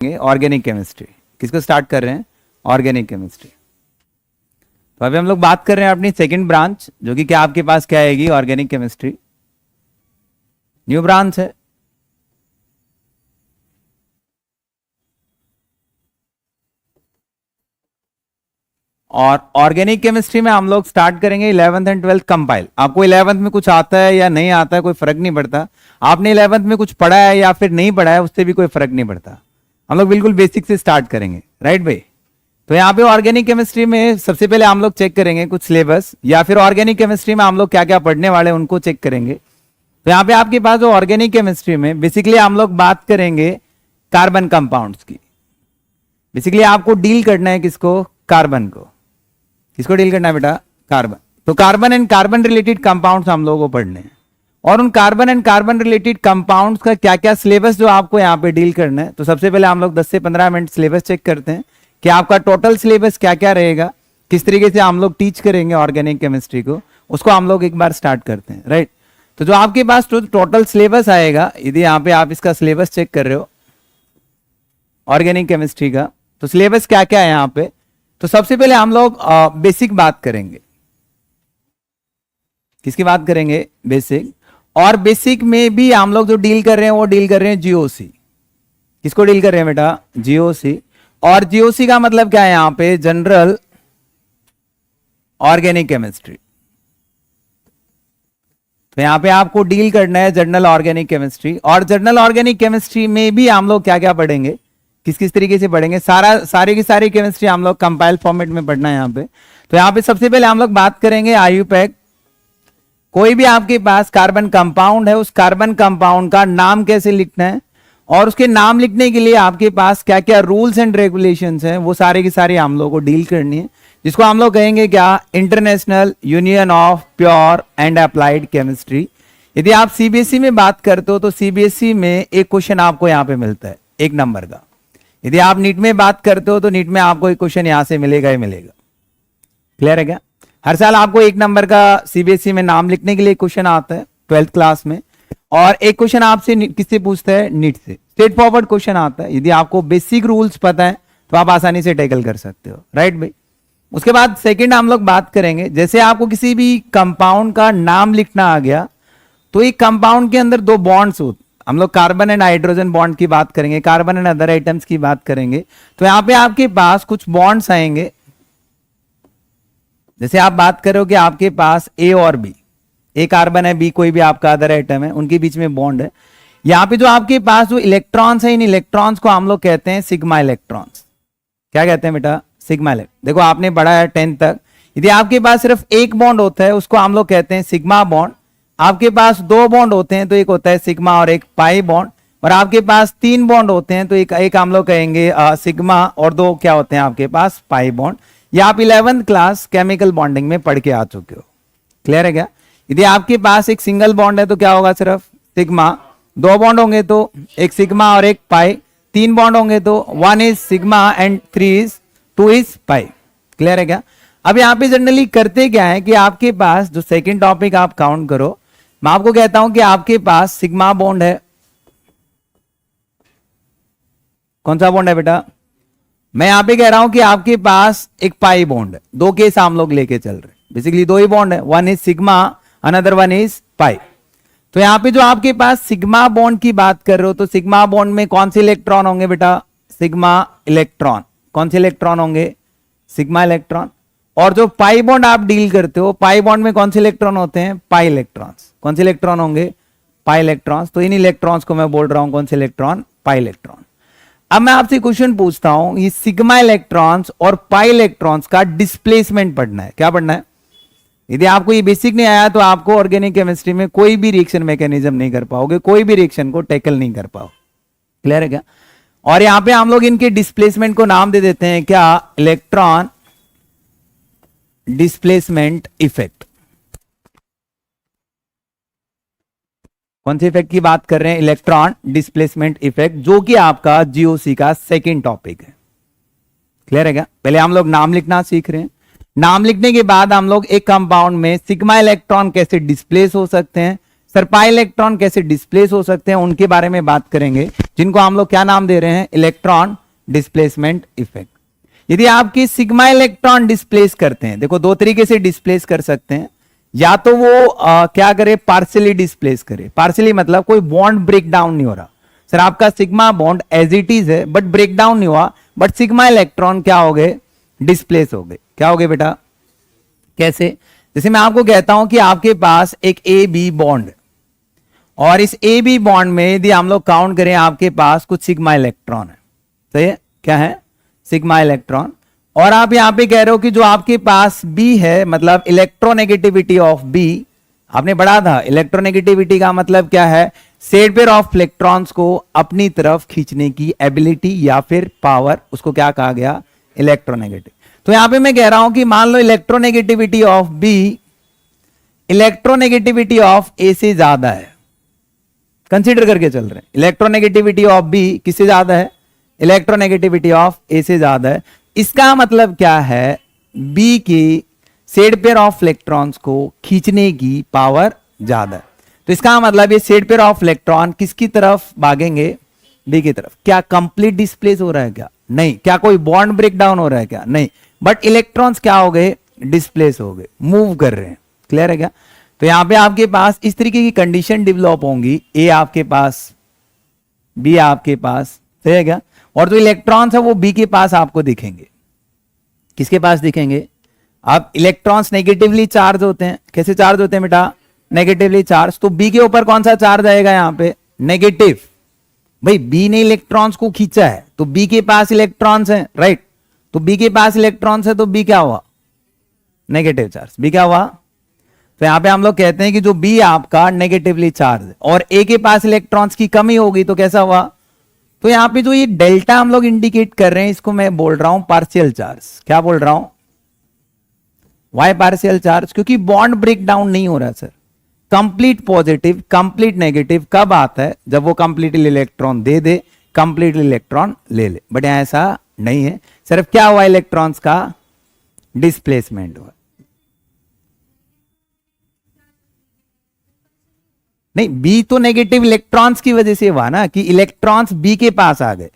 Organic chemistry. किसको start कर रहे हैं? Organic chemistry. तो अभी हम लोग बात कर रहे हैं अपनी सेकंड ब्रांच, जो कि क्या आपके पास क्या आएगी? Organic chemistry. न्यू ब्रांच है। और ऑर्गेनिक केमिस्ट्री में हम लोग स्टार्ट करेंगे 11th एंड 12th कंपाइल। आपको 11th में कुछ आता है या नहीं आता है कोई फर्क नहीं पड़ता। आपने 11th में कुछ पढ़ा है या फिर नहीं पढ़ा है उससे भी कोई फर्क नहीं पड़ता। हम लोग बिल्कुल बेसिक से स्टार्ट करेंगे, राइट भाई? तो यहाँ पे ऑर्गेनिक केमिस्ट्री में सबसे पहले हम लोग चेक करेंगे कुछ सिलेबस, या फिर ऑर्गेनिक केमिस्ट्री में हम लोग क्या क्या पढ़ने वाले हैं उनको चेक करेंगे। तो यहाँ पे आपके पास जो ऑर्गेनिक केमिस्ट्री में बेसिकली हम लोग बात करेंगे कार्बन कंपाउंड्स की। बेसिकली आपको डील करना है किसको? कार्बन को। किसको डील करना है बेटा? कार्बन। तो carbon and carbon related compounds हम लोगों को पढ़ने हैं, और उन carbon and carbon related compounds का क्या क्या सिलेबस जो आपको यहाँ पे डील करना है। तो सबसे पहले हम लोग 10 से 15 मिनट सिलेबस चेक करते हैं कि आपका टोटल सिलेबस क्या क्या रहेगा, किस तरीके से हम लोग टीच करेंगे ऑर्गेनिक केमिस्ट्री को, उसको हम लोग एक बार स्टार्ट करते हैं, राइट? तो जो आपके पास टोटल सिलेबस आएगा, यदि यहाँ पे आप इसका सिलेबस चेक कर रहे हो ऑर्गेनिक केमिस्ट्री का, तो सिलेबस क्या क्या है यहाँ पे। तो सबसे पहले हम लोग बेसिक बात करेंगे। किसकी बात करेंगे? बेसिक। और बेसिक में भी हम लोग जो डील कर रहे हैं वो डील कर रहे हैं जीओसी। किसको डील कर रहे हैं बेटा? जीओसी। और जीओसी का मतलब क्या है यहाँ पे? General organic chemistry. तो यहां पे आपको डील करना है जनरल ऑर्गेनिक केमिस्ट्री। और जनरल ऑर्गेनिक केमिस्ट्री में भी हम लोग क्या क्या पढ़ेंगे, किस किस तरीके से पढ़ेंगे, सारी की सारी केमिस्ट्री हम लोग कंपाइल फॉर्मेट में पढ़ना है यहाँ पे। तो यहाँ पे सबसे पहले हम लोग बात करेंगे आईयूपैक। कोई भी आपके पास कार्बन कंपाउंड है, उस कार्बन कंपाउंड का नाम कैसे लिखना है, और उसके नाम लिखने के लिए आपके पास क्या क्या रूल्स एंड रेगुलेशंस हैं, वो सारे की सारी हम लोग को डील करनी है, जिसको हम लोग कहेंगे क्या? International union of pure and applied chemistry. यदि आप सीबीएसई में बात करते हो तो सीबीएसई में एक क्वेश्चन आपको यहाँ पे मिलता है 1 नंबर का। यदि आप नीट में बात करते हो तो नीट में आपको एक क्वेश्चन यहां से मिलेगा ही मिलेगा। क्लियर है क्या? हर साल आपको 1 नंबर का सीबीएसई में नाम लिखने के लिए क्वेश्चन आता है 12th क्लास में, और एक क्वेश्चन आपसे किससे पूछता है? नीट से। स्ट्रेट फॉरवर्ड क्वेश्चन आता है। यदि आपको बेसिक रूल्स पता है तो आप आसानी से टैकल कर सकते हो, राइट भाई? उसके बाद सेकंड हम लोग बात करेंगे, जैसे आपको किसी भी कंपाउंड का नाम लिखना आ गया, तो एक कंपाउंड के अंदर 2 बॉन्ड्स होते, हम लोग कार्बन एंड हाइड्रोजन बॉन्ड की बात करेंगे, कार्बन एंड अदर आइटम्स की बात करेंगे। तो यहां पे आपके पास कुछ बॉन्ड्स आएंगे। जैसे आप बात करो कि आपके पास ए और बी, ए कार्बन है, बी कोई भी आपका अदर आइटम है, उनके बीच में बॉन्ड है। यहां पे जो आपके पास जो इलेक्ट्रॉन्स है, इन इलेक्ट्रॉन्स को हम लोग कहते हैं सिग्मा इलेक्ट्रॉन्स। क्या कहते हैं बेटा? Sigma electron. देखो आपने पढ़ा है 10th तक, यदि आपके पास सिर्फ एक बॉन्ड होता है उसको हम लोग कहते हैं सिग्मा बॉन्ड। आपके पास 2 बॉन्ड होते हैं तो एक होता है सिग्मा और एक पाई बॉन्ड। और आपके पास 3 बॉन्ड होते हैं तो एक हम लोग कहेंगे सिग्मा, और 2 क्या होते हैं आपके पास? Pi bond. या आप 11th क्लास केमिकल बॉन्डिंग में पढ़ के आ चुके हो। क्लियर है क्या? यदि आपके पास एक सिंगल बॉन्ड है तो क्या होगा? सिर्फ सिग्मा। 2 बॉन्ड होंगे तो एक सिग्मा और एक पाई। 3 बॉन्ड होंगे तो 1 is sigma and 2 is pi. Clear है क्या? अब यहां पे जनरली करते क्या है कि आपके पास जो सेकंड टॉपिक आप काउंट करो, मैं आपको कहता हूं कि आपके पास सिग्मा बॉन्ड है। कौन सा बॉन्ड है बेटा? मैं यहां पे कह रहा हूं कि आपके पास एक पाई बॉन्ड है। 2 केस हम लोग लेके चल रहे हैं, बेसिकली 2 ही बॉन्ड है, 1 is sigma, another 1 is pi. तो यहां पे जो आपके पास सिग्मा बॉन्ड की बात कर रहे हो, तो सिग्मा बॉन्ड में कौन से इलेक्ट्रॉन होंगे बेटा? Sigma electron. कौन से इलेक्ट्रॉन होंगे? Sigma electron. और जो पाई बॉन्ड आप डील करते हो, पाई बॉन्ड में कौन से इलेक्ट्रॉन होते हैं? Pi electrons. कौन से इलेक्ट्रॉन होंगे? Pi electrons. तो इन इलेक्ट्रॉन्स को मैं बोल रहा हूं कौन से इलेक्ट्रॉन? Pi electron. अब मैं आपसे क्वेश्चन पूछता हूं, ये सिग्मा इलेक्ट्रॉन्स और पाई इलेक्ट्रॉन्स का डिस्प्लेसमेंट पढ़ना है। क्या पढ़ना है? यदि आपको ये बेसिक नहीं आया तो आपको ऑर्गेनिक केमिस्ट्री में कोई भी रिएक्शन मैकेनिज्म नहीं कर पाओगे, कोई भी रिएक्शन को टैकल नहीं कर पाओ। क्लियर है क्या? और यहां पे हम लोग इनके डिस्प्लेसमेंट को नाम दे देते हैं क्या? Electron displacement effect. कौन से इफेक्ट की बात कर रहे हैं? इलेक्ट्रॉन डिस्प्लेसमेंट इफेक्ट, जो कि आपका जीओसी का सेकंड टॉपिक है। क्लियर है क्या? पहले हम लोग नाम लिखना सीख रहे हैं। नाम लिखने के बाद हम लोग एक कंपाउंड में सिग्मा इलेक्ट्रॉन कैसे डिस्प्लेस हो सकते हैं, सर पाई इलेक्ट्रॉन कैसे डिस्प्लेस हो सकते हैं उनके बारे में बात करेंगे, जिनको हम लोग क्या नाम दे रहे हैं, इलेक्ट्रॉन डिस्प्लेसमेंट इफेक्ट। यदि आपकी सिग्मा इलेक्ट्रॉन डिस्प्लेस करते हैं, देखो दो तरीके से डिस्प्लेस कर सकते हैं, या तो वो क्या करे, पार्शियली डिस्प्लेस करे। पार्शियली मतलब कोई बॉन्ड ब्रेक डाउन नहीं हो रहा, सर आपका sigma bond as it is है बट ब्रेक डाउन नहीं हुआ, बट सिग्मा इलेक्ट्रॉन क्या हो गए, डिस्प्लेस हो गए। क्या हो गए बेटा, कैसे, जैसे मैं आपको कहता हूं कि आपके पास एक ए बी बॉन्ड, और इस ए बी बॉन्ड में यदि हम लोग काउंट करें आपके पास कुछ सिग्मा इलेक्ट्रॉन है, सही है, क्या है, सिग्मा इलेक्ट्रॉन। और आप यहां पे कह रहे हो कि जो आपके पास बी है, मतलब इलेक्ट्रोनेगेटिविटी ऑफ बी आपने बढ़ा था। इलेक्ट्रोनेगेटिविटी का मतलब क्या है, सेट पेयर ऑफ इलेक्ट्रॉन्स को अपनी तरफ खींचने की एबिलिटी या फिर पावर, उसको क्या कहा गया, इलेक्ट्रोनेगेटिव। तो यहां पे मैं कह रहा हूं कि मान लो electronegativity of B electronegativity of A से ज्यादा है, कंसीडर करके चल रहे हैं, इलेक्ट्रोनेगेटिविटी ऑफ बी किससे ज्यादा है, इलेक्ट्रोनेगेटिविटी ऑफ ए से ज्यादा है। इसका मतलब क्या है, बी की सेट पेयर ऑफ इलेक्ट्रॉन्स को खींचने की पावर ज्यादा है। तो इसका मतलब ये सेट पेयर ऑफ इलेक्ट्रॉन किसकी तरफ भागेंगे, बी की तरफ। क्या कंप्लीट डिस्प्लेस हो रहा है क्या, नहीं। क्या कोई बॉन्ड ब्रेक डाउन हो रहा है क्या, नहीं। बट इलेक्ट्रॉन्स क्या हो गए, डिस्प्लेस हो गए, मूव कर रहे हैं। क्लियर है क्या। तो यहां पे आपके पास इस तरीके की कंडीशन डेवलप होंगी, ए आपके पास, बी आपके पास, सही है क्या। और जो इलेक्ट्रॉन्स है वो बी के पास आपको दिखेंगे, किसके पास दिखेंगे, अब इलेक्ट्रॉन्स नेगेटिवली चार्ज होते हैं। कैसे चार्ज होते हैं बेटा, नेगेटिवली चार्ज। तो बी के ऊपर कौन सा चार्ज आएगा, यहां पे नेगेटिव। भाई बी ने इलेक्ट्रॉन्स को खींचा है तो बी के पास इलेक्ट्रॉन्स हैं, राइट। तो बी के पास इलेक्ट्रॉन्स है तो बी क्या हुआ, नेगेटिव चार्ज, बी क्या हुआ। तो यहां पे हम लोग कहते हैं कि जो बी आपका नेगेटिवली चार्ज है और ए के पास इलेक्ट्रॉन्स की कमी होगी तो कैसा हुआ। तो यहां पे जो ये डेल्टा हम लोग इंडिकेट कर रहे हैं, इसको मैं बोल रहा हूं पार्शियल चार्ज। क्या बोल रहा हूं, वाई पार्शियल चार्ज, क्योंकि बॉन्ड ब्रेक डाउन नहीं हो रहा sir. Complete positive complete negative कब आता है, जब वो कंप्लीटली इलेक्ट्रॉन दे दे, कंप्लीटली इलेक्ट्रॉन ले ले। बट यहां ऐसा नहीं है, सिर्फ क्या हुआ, इलेक्ट्रॉन्स का डिस्प्लेसमेंट हुआ। नहीं, बी तो नेगेटिव इलेक्ट्रॉन्स की वजह से हुआ ना, कि इलेक्ट्रॉन्स बी के पास आ गए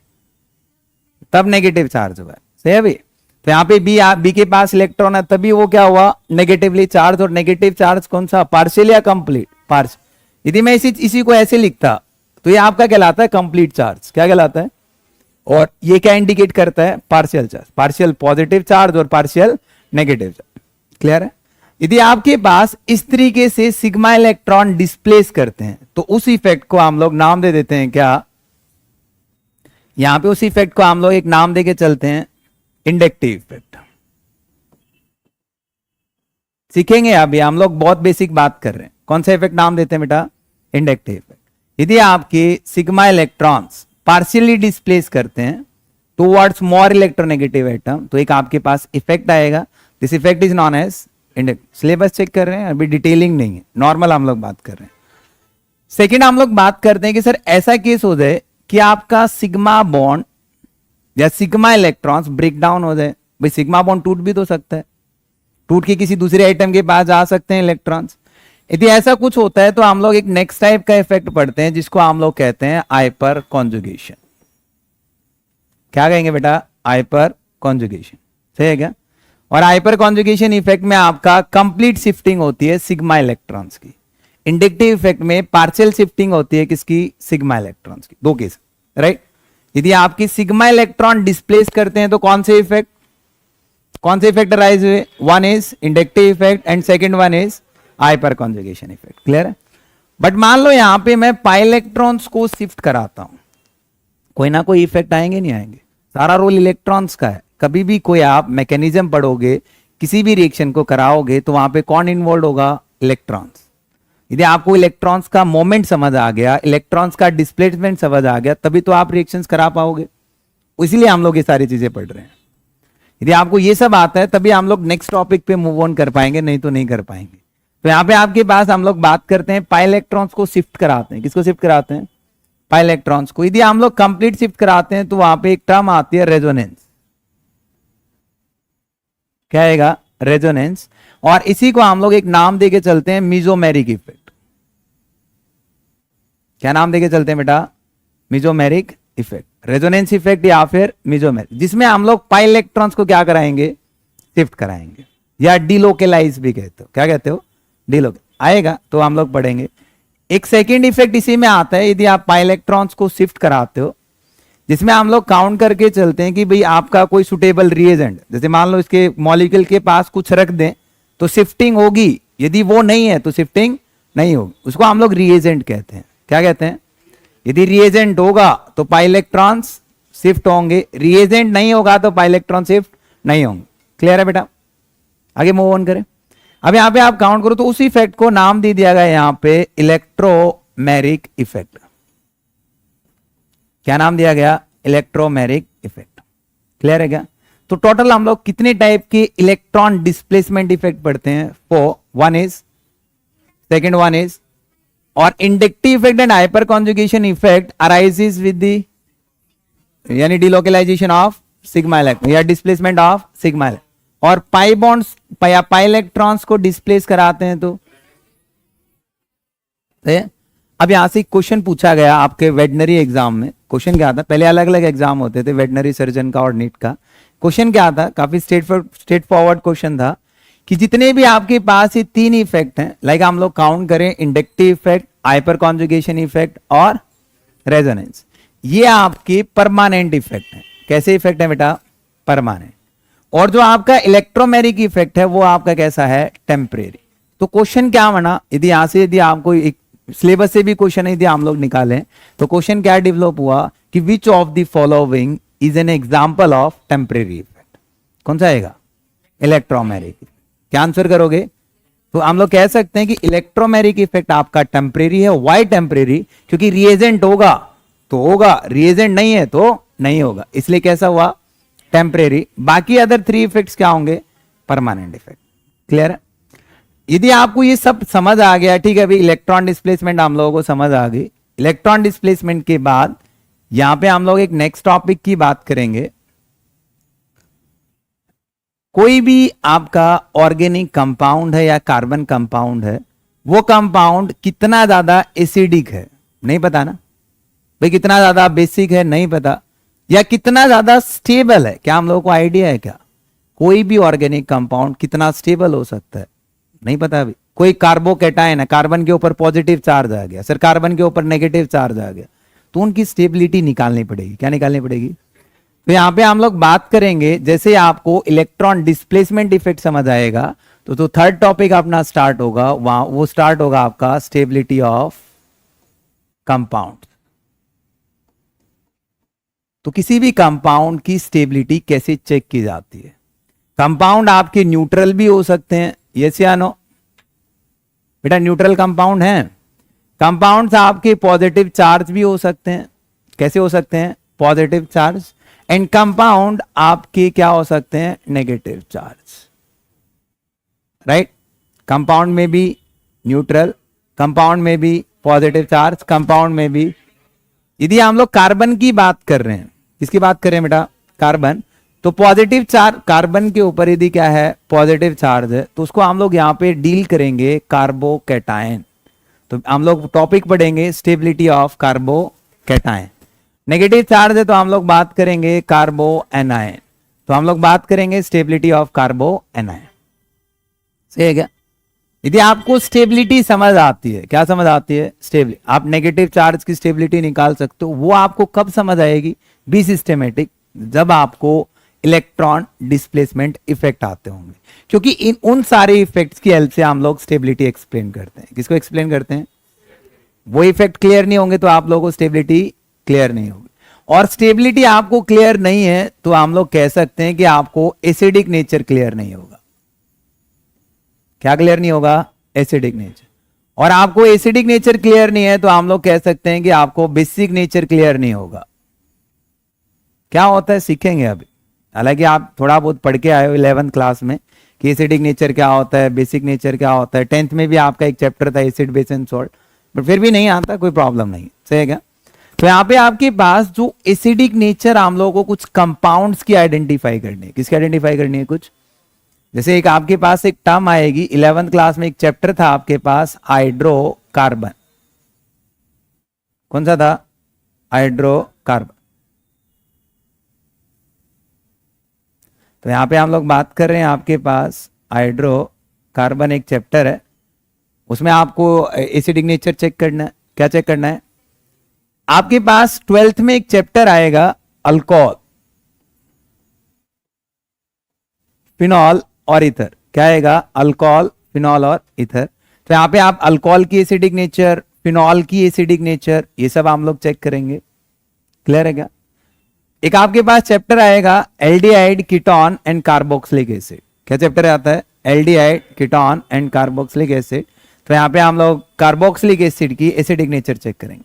तब नेगेटिव चार्ज हुआ, सही है भाई। तो यहां पे बी के पास इलेक्ट्रॉन है तभी वो क्या हुआ, नेगेटिवली चार्ज। और नेगेटिव चार्ज कौन सा, पार्शियल या कंप्लीट, पार्शियल। यदि मैं इसी को ऐसे लिखता तो ये आपका कहलाता है कंप्लीट चार्ज। क्या कहलाता है, और ये क्या इंडिकेट करता है, partial charge, partial positive charge और पार्शियल नेगेटिव चार्ज। क्लियर है। यदि आपके पास इस तरीके से सिग्मा इलेक्ट्रॉन डिस्प्लेस करते हैं तो उस इफेक्ट को हम लोग नाम दे देते हैं क्या, यहां पे उस इफेक्ट को हम लोग एक नाम देके चलते हैं, इंडक्टिव इफेक्ट। सीखेंगे अभी हम लोग, बहुत बेसिक बात कर रहे हैं। कौन सा इफेक्ट नाम देते हैं बेटा, इंडक्टिव इफेक्ट। यदि आपके सिग्मा इलेक्ट्रॉन्स पार्शियली डिस्प्लेस करते हैं टुवर्ड्स मोर इलेक्ट्रोनेगेटिव एटम, तो एक आपके पास इफेक्ट आएगा। This effect is known as inductive. Syllabus check कर रहे हैं, अभी डिटेलिंग नहीं है, नॉर्मल हम लोग बात कर रहे हैं। सेकेंड हम लोग बात करते हैं कि सर ऐसा केस हो जाए कि आपका सिग्मा बॉन्ड या सिग्मा इलेक्ट्रॉन्स ब्रेक डाउन हो जाए। भाई सिग्मा बॉन्ड टूट भी तो सकता है, टूट के किसी दूसरे आइटम के पास जा सकते हैं इलेक्ट्रॉन्स। यदि ऐसा कुछ होता है तो हम लोग एक नेक्स्ट टाइप का इफेक्ट पढ़ते हैं जिसको हम लोग कहते हैं हाइपर कॉन्जुगेशन। क्या कहेंगे बेटा, हाइपर कॉन्जुगेशन, सही है क्या। और हाइपर कॉन्जुगेशन इफेक्ट में आपका कंप्लीट शिफ्टिंग होती है सिग्मा इलेक्ट्रॉन्स की। इंडक्टिव इफेक्ट में पार्शियल शिफ्टिंग होती है किसकी, सिग्मा इलेक्ट्रॉन्स की। दो केस, राइट। यदि आपकी सिग्मा इलेक्ट्रॉन डिस्प्लेस करते हैं तो कौन से इफेक्ट अराइज हुए, one is inductive effect and second one is hyper conjugation effect. Clear है। बट मान लो यहां पे मैं पाई इलेक्ट्रॉन्स को शिफ्ट कराता हूं, कोई ना कोई इफेक्ट आएंगे नहीं आएंगे, सारा रोल इलेक्ट्रॉन्स का है। कभी भी कोई आप मैकेनिज्म पढ़ोगे, किसी भी रिएक्शन को कराओगे तो वहां पे कौन इन्वॉल्व होगा, इलेक्ट्रॉन्स। यदि आपको इलेक्ट्रॉन्स का मोमेंट समझ आ गया, इलेक्ट्रॉन्स का डिस्प्लेसमेंट समझ आ गया, तभी तो आप रिएक्शंस करा पाओगे। इसीलिए हम लोग ये सारी चीजें पढ़ रहे हैं। यदि आपको ये सब आता है तभी हम लोग नेक्स्ट टॉपिक पे मूव ऑन कर पाएंगे, नहीं तो नहीं कर पाएंगे। तो यहाँ पे आपके पास हम लोग बात करते हैं पाई इलेक्ट्रॉन्स को शिफ्ट कराते हैं। किसको शिफ्ट कराते हैं, पाई इलेक्ट्रॉन्स को। यदि हम लोग कंप्लीट शिफ्ट कराते हैं तो वहां पे एक टर्म आती है रेजोनेंस। क्या आएगा, रेजोनेंस। और इसी को हम लोग एक नाम देके चलते हैं, मीजोमेरिक इफेक्ट। क्या नाम देके चलते हैं बेटा? मिजोमेरिक इफेक्ट, रेजोनेंस इफेक्ट या फिर मिजोमेरिक, जिसमें हम लोग पाई इलेक्ट्रॉन्स को क्या कराएंगे? शिफ्ट कराएंगे, या डिलोकेलाइज भी कहते हो। क्या कहते हो? डिलोक आएगा तो हम लोग पढ़ेंगे। एक सेकेंड इफेक्ट इसी में आता है, यदि आप पाई इलेक्ट्रॉन्स को शिफ्ट कराते हो, जिसमें हम लोग काउंट करके चलते हैं कि भाई आपका कोई सुटेबल रिएजेंट, जैसे मान लो इसके मॉलिक्यूल के पास कुछ रख दें तो शिफ्टिंग होगी, यदि वो नहीं है तो शिफ्टिंग नहीं होगी, उसको हम लोग रिएजेंट कहते हैं। क्या कहते हैं? यदि रिएजेंट होगा तो पाई इलेक्ट्रॉन्स शिफ्ट होंगे, रिएजेंट नहीं होगा तो पाई इलेक्ट्रॉन शिफ्ट नहीं होंगे। क्लियर है बेटा? आगे मूव ऑन करें। अब यहां पे आप काउंट करो तो उस इफेक्ट को नाम दे दिया गया यहां पे इलेक्ट्रोमेरिक इफेक्ट। क्या नाम दिया गया? Electromeric effect. क्लियर है क्या? तो टोटल हम लोग कितने टाइप के इलेक्ट्रॉन डिस्प्लेसमेंट इफेक्ट पढ़ते हैं? 4। One is, second one is, और inductive effect and hyperconjugation effect arises with the, यानी डिलोकेलाइजेशन ऑफ सिग्मा इलेक्ट्रॉन या डिस्प्लेसमेंट ऑफ सिग्मा इलेक्ट्रॉन, और पाई बॉन्ड्स या पाई इलेक्ट्रॉन्स को डिस्प्लेस कराते हैं। तो अब यहां से क्वेश्चन पूछा गया आपके वेटनरी एग्जाम में। क्वेश्चन क्या था? पहले अलग अलग एग्जाम होते थे, वेटनरी सर्जन का और नीट का। क्वेश्चन क्या था? काफी स्ट्रेट फॉरवर्ड क्वेश्चन था कि जितने भी आपके पास ये 3 इफेक्ट हैं, लाइक हम लोग काउंट करें, inductive effect, hyper conjugation effect और रेजोनेंस, ये आपके परमानेंट इफेक्ट हैं। कैसे इफेक्ट है बेटा? परमानेंट। और जो आपका इलेक्ट्रोमेरिक इफेक्ट है वो आपका कैसा है? टेम्परेरी। तो क्वेश्चन क्या बना, यदि यहां से यदि आपको एक सिलेबस से भी क्वेश्चन यदि हम लोग निकालें तो क्वेश्चन क्या डेवलप हुआ कि which of the following is an example of temporary effect? कौन सा आएगा? इलेक्ट्रोमेरिक। क्या आंसर करोगे? तो हम लोग कह सकते हैं कि इलेक्ट्रोमेरिक इफेक्ट आपका टेम्परेरी है। Why temporary? क्योंकि रिएजेंट होगा तो होगा, रिएजेंट नहीं है तो नहीं होगा, इसलिए कैसा हुआ? टेम्परेरी। बाकी अदर 3 इफेक्ट्स क्या होंगे? Permanent effect. क्लियर है? यदि आपको ये सब समझ आ गया, ठीक है, अभी इलेक्ट्रॉन डिस्प्लेसमेंट हम लोगों को समझ आ गई। इलेक्ट्रॉन डिस्प्लेसमेंट के बाद यहां पे हम लोग एक नेक्स्ट टॉपिक की बात करेंगे। कोई भी आपका ऑर्गेनिक कंपाउंड है या कार्बन कंपाउंड है, वो कंपाउंड कितना ज्यादा एसिडिक है, नहीं पता ना भाई, कितना ज्यादा बेसिक है नहीं पता, या कितना ज्यादा स्टेबल है, क्या हम लोगों को आइडिया है क्या? कोई भी ऑर्गेनिक कंपाउंड कितना स्टेबल हो सकता है नहीं पता अभी। कोई कार्बोकैटायन है, कार्बन के ऊपर पॉजिटिव चार्ज आ गया, सर कार्बन के ऊपर नेगेटिव चार्ज आ गया, तो उनकी स्टेबिलिटी निकालनी पड़ेगी। क्या निकालनी पड़ेगी? तो यहां पे हम लोग बात करेंगे, जैसे आपको इलेक्ट्रॉन डिस्प्लेसमेंट इफेक्ट समझ आएगा तो थर्ड टॉपिक अपना स्टार्ट होगा, वहां वो स्टार्ट होगा आपका स्टेबिलिटी ऑफ कंपाउंड। तो किसी भी कंपाउंड की स्टेबिलिटी कैसे चेक की जाती है? कंपाउंड आपके न्यूट्रल भी हो सकते हैं, यस या नो? बेटा न्यूट्रल कंपाउंड है। कंपाउंड्स आपके पॉजिटिव चार्ज भी हो सकते हैं। कैसे हो सकते हैं? Positive charge. एंड कंपाउंड आपके क्या हो सकते हैं? Negative charge. राइट? कंपाउंड में भी न्यूट्रल, कंपाउंड में भी पॉजिटिव चार्ज, कंपाउंड में भी। यदि हम लोग कार्बन की बात कर रहे हैं, किसकी बात कर रहे हैं बेटा? कार्बन। तो पॉजिटिव चार्ज कार्बन के ऊपर यदि क्या है? पॉजिटिव चार्ज है, तो उसको हम लोग यहां पे डील करेंगे कार्बोकैटायन। तो हम लोग टॉपिक पढ़ेंगे stability of carbocation. Negative charge है तो हम लोग बात करेंगे कार्बो एनायन, तो हम लोग बात करेंगे स्टेबिलिटी ऑफ कार्बो एनायन। सही है क्या? यदि आपको स्टेबिलिटी समझ आती है, क्या समझ आती है? स्टेबिलिटी। आप नेगेटिव चार्ज की स्टेबिलिटी निकाल सकते हो। वो आपको कब समझ आएगी? बी सिस्टेमेटिक, जब आपको इलेक्ट्रॉन डिस्प्लेसमेंट इफेक्ट आते होंगे, क्योंकि इन उन सारे इफेक्ट्स की हेल्प से हम लोग स्टेबिलिटी एक्सप्लेन करते हैं। किसको एक्सप्लेन करते हैं? वो इफेक्ट क्लियर नहीं होंगे तो आप लोगों को स्टेबिलिटी क्लियर नहीं होगी। और स्टेबिलिटी आपको क्लियर नहीं है तो हम लोग कह सकते हैं कि आपको एसिडिक नेचर क्लियर नहीं होगा। क्या क्लियर नहीं होगा? Acidic nature. और आपको एसिडिक नेचर क्लियर नहीं है तो हम लोग कह सकते हैं कि आपको बेसिक नेचर क्लियर नहीं होगा। क्या होता है सीखेंगे अभी, हालांकि आप थोड़ा बहुत पढ़ के आए हो 11th क्लास में कि एसिडिक नेचर क्या होता है, बेसिक नेचर क्या होता है। 10th में भी आपका एक चैप्टर था acid base and salt, but फिर भी नहीं आता, कोई प्रॉब्लम नहीं। सही है क्या? तो यहाँ पे आपके पास जो एसिडिक नेचर हम लोगों को कुछ कंपाउंड्स की आइडेंटिफाई करनी है। किसकी आइडेंटिफाई करनी है? कुछ जैसे एक आपके पास एक टर्म आएगी 11th क्लास में, एक चैप्टर था आपके पास हाइड्रोकार्बन। कौन सा था? हाइड्रोकार्बन। तो यहां पे हम लोग बात कर रहे हैं, आपके पास हाइड्रोकार्बन एक चैप्टर है, उसमें आपको एसिडिक नेचर चेक करना है। क्या चेक करना है? आपके पास 12th में एक चैप्टर आएगा अल्कोहल, फिनॉल और इथर। क्या आएगा? अल्कोहल, फिनॉल और इथर। तो यहां पे आप अल्कोहल की एसिडिक नेचर, फिनॉल की एसिडिक नेचर, ये सब हम लोग चेक करेंगे। क्लियर है क्या? एक आपके पास चैप्टर आएगा aldehyde, ketone and carboxylic acid. क्या चैप्टर आता है? Aldehyde, ketone and carboxylic acid. तो यहां पे हम लोग कार्बोक्सिलिक एसिड की एसिडिक नेचर चेक करेंगे।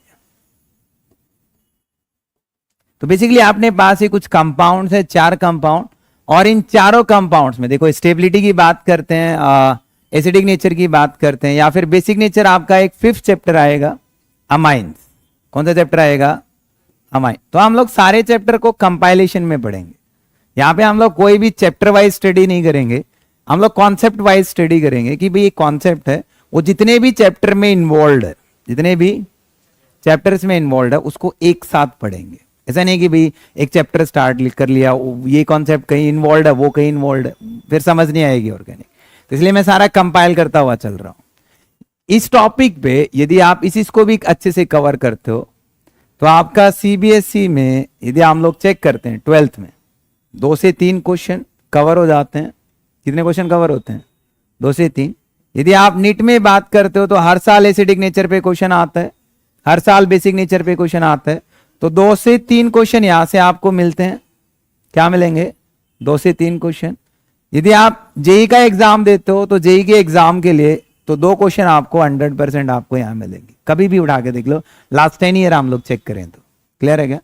तो बेसिकली आपने पास ही कुछ कंपाउंड्स है, 4 कंपाउंड, और इन चारों कंपाउंड्स में देखो स्टेबिलिटी की बात करते हैं, एसिडिक नेचर की बात करते हैं, या फिर बेसिक नेचर आपका एक 5th चैप्टर आएगा अमाइंस। कौन सा चैप्टर आएगा? अमाइन। तो हम लोग सारे चैप्टर को कंपाइलेशन में पढ़ेंगे। यहां पे हम लोग कोई भी चैप्टर वाइज स्टडी नहीं करेंगे, हम लोग कॉन्सेप्ट वाइज स्टडी करेंगे कि भाई ये कॉन्सेप्ट है, वो जितने भी चैप्टर में इन्वॉल्व है, जितने भी चैप्टर्स में इन्वॉल्व है, उसको एक साथ पढ़ेंगे। ऐसा नहीं कि भाई एक चैप्टर स्टार्ट कर लिया, ये कॉन्सेप्ट कहीं इन्वॉल्व है, वो कहीं इन्वॉल्व है, फिर समझ नहीं आएगी ऑर्गेनिक। तो इसलिए मैं सारा कंपाइल करता हुआ चल रहा हूं। इस टॉपिक पे यदि आप इसको भी अच्छे से कवर करते हो, तो आपका सीबीएसई में यदि हम लोग चेक करते हैं 12th में 2 से 3 क्वेश्चन कवर हो जाते हैं। कितने क्वेश्चन कवर होते हैं? 2 से 3। यदि आप नीट में बात करते हो तो हर साल एसिडिक नेचर पे क्वेश्चन आता है, हर साल बेसिक नेचर पे क्वेश्चन आता है। तो 2 से 3 क्वेश्चन यहां से आपको मिलते हैं। क्या मिलेंगे? 2 से 3 क्वेश्चन। यदि आप जेई का एग्जाम देते हो तो जेई के एग्जाम के लिए तो 2 क्वेश्चन आपको 100% आपको यहां मिलेंगे। कभी भी उठा के देख लो, लास्ट 10 ईयर हम लोग चेक करें तो। क्लियर है क्या?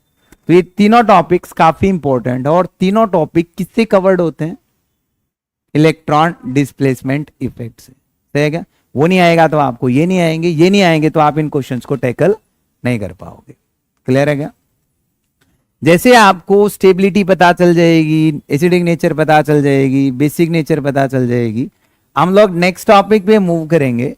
तो ये तीनों टॉपिक्स काफी इंपॉर्टेंट है, और तीनों टॉपिक किससे कवर्ड होते हैं? इलेक्ट्रॉन डिस्प्लेसमेंट इफेक्ट से। सही है क्या? वो नहीं आएगा तो आपको ये नहीं आएंगे, ये नहीं आएंगे तो आप इन क्वेश्चंस को टैकल नहीं कर पाओगे। क्लियर है क्या? जैसे आपको स्टेबिलिटी पता चल जाएगी, एसिडिक नेचर पता चल जाएगी, बेसिक नेचर पता चल जाएगी, हम लोग नेक्स्ट टॉपिक पे मूव करेंगे।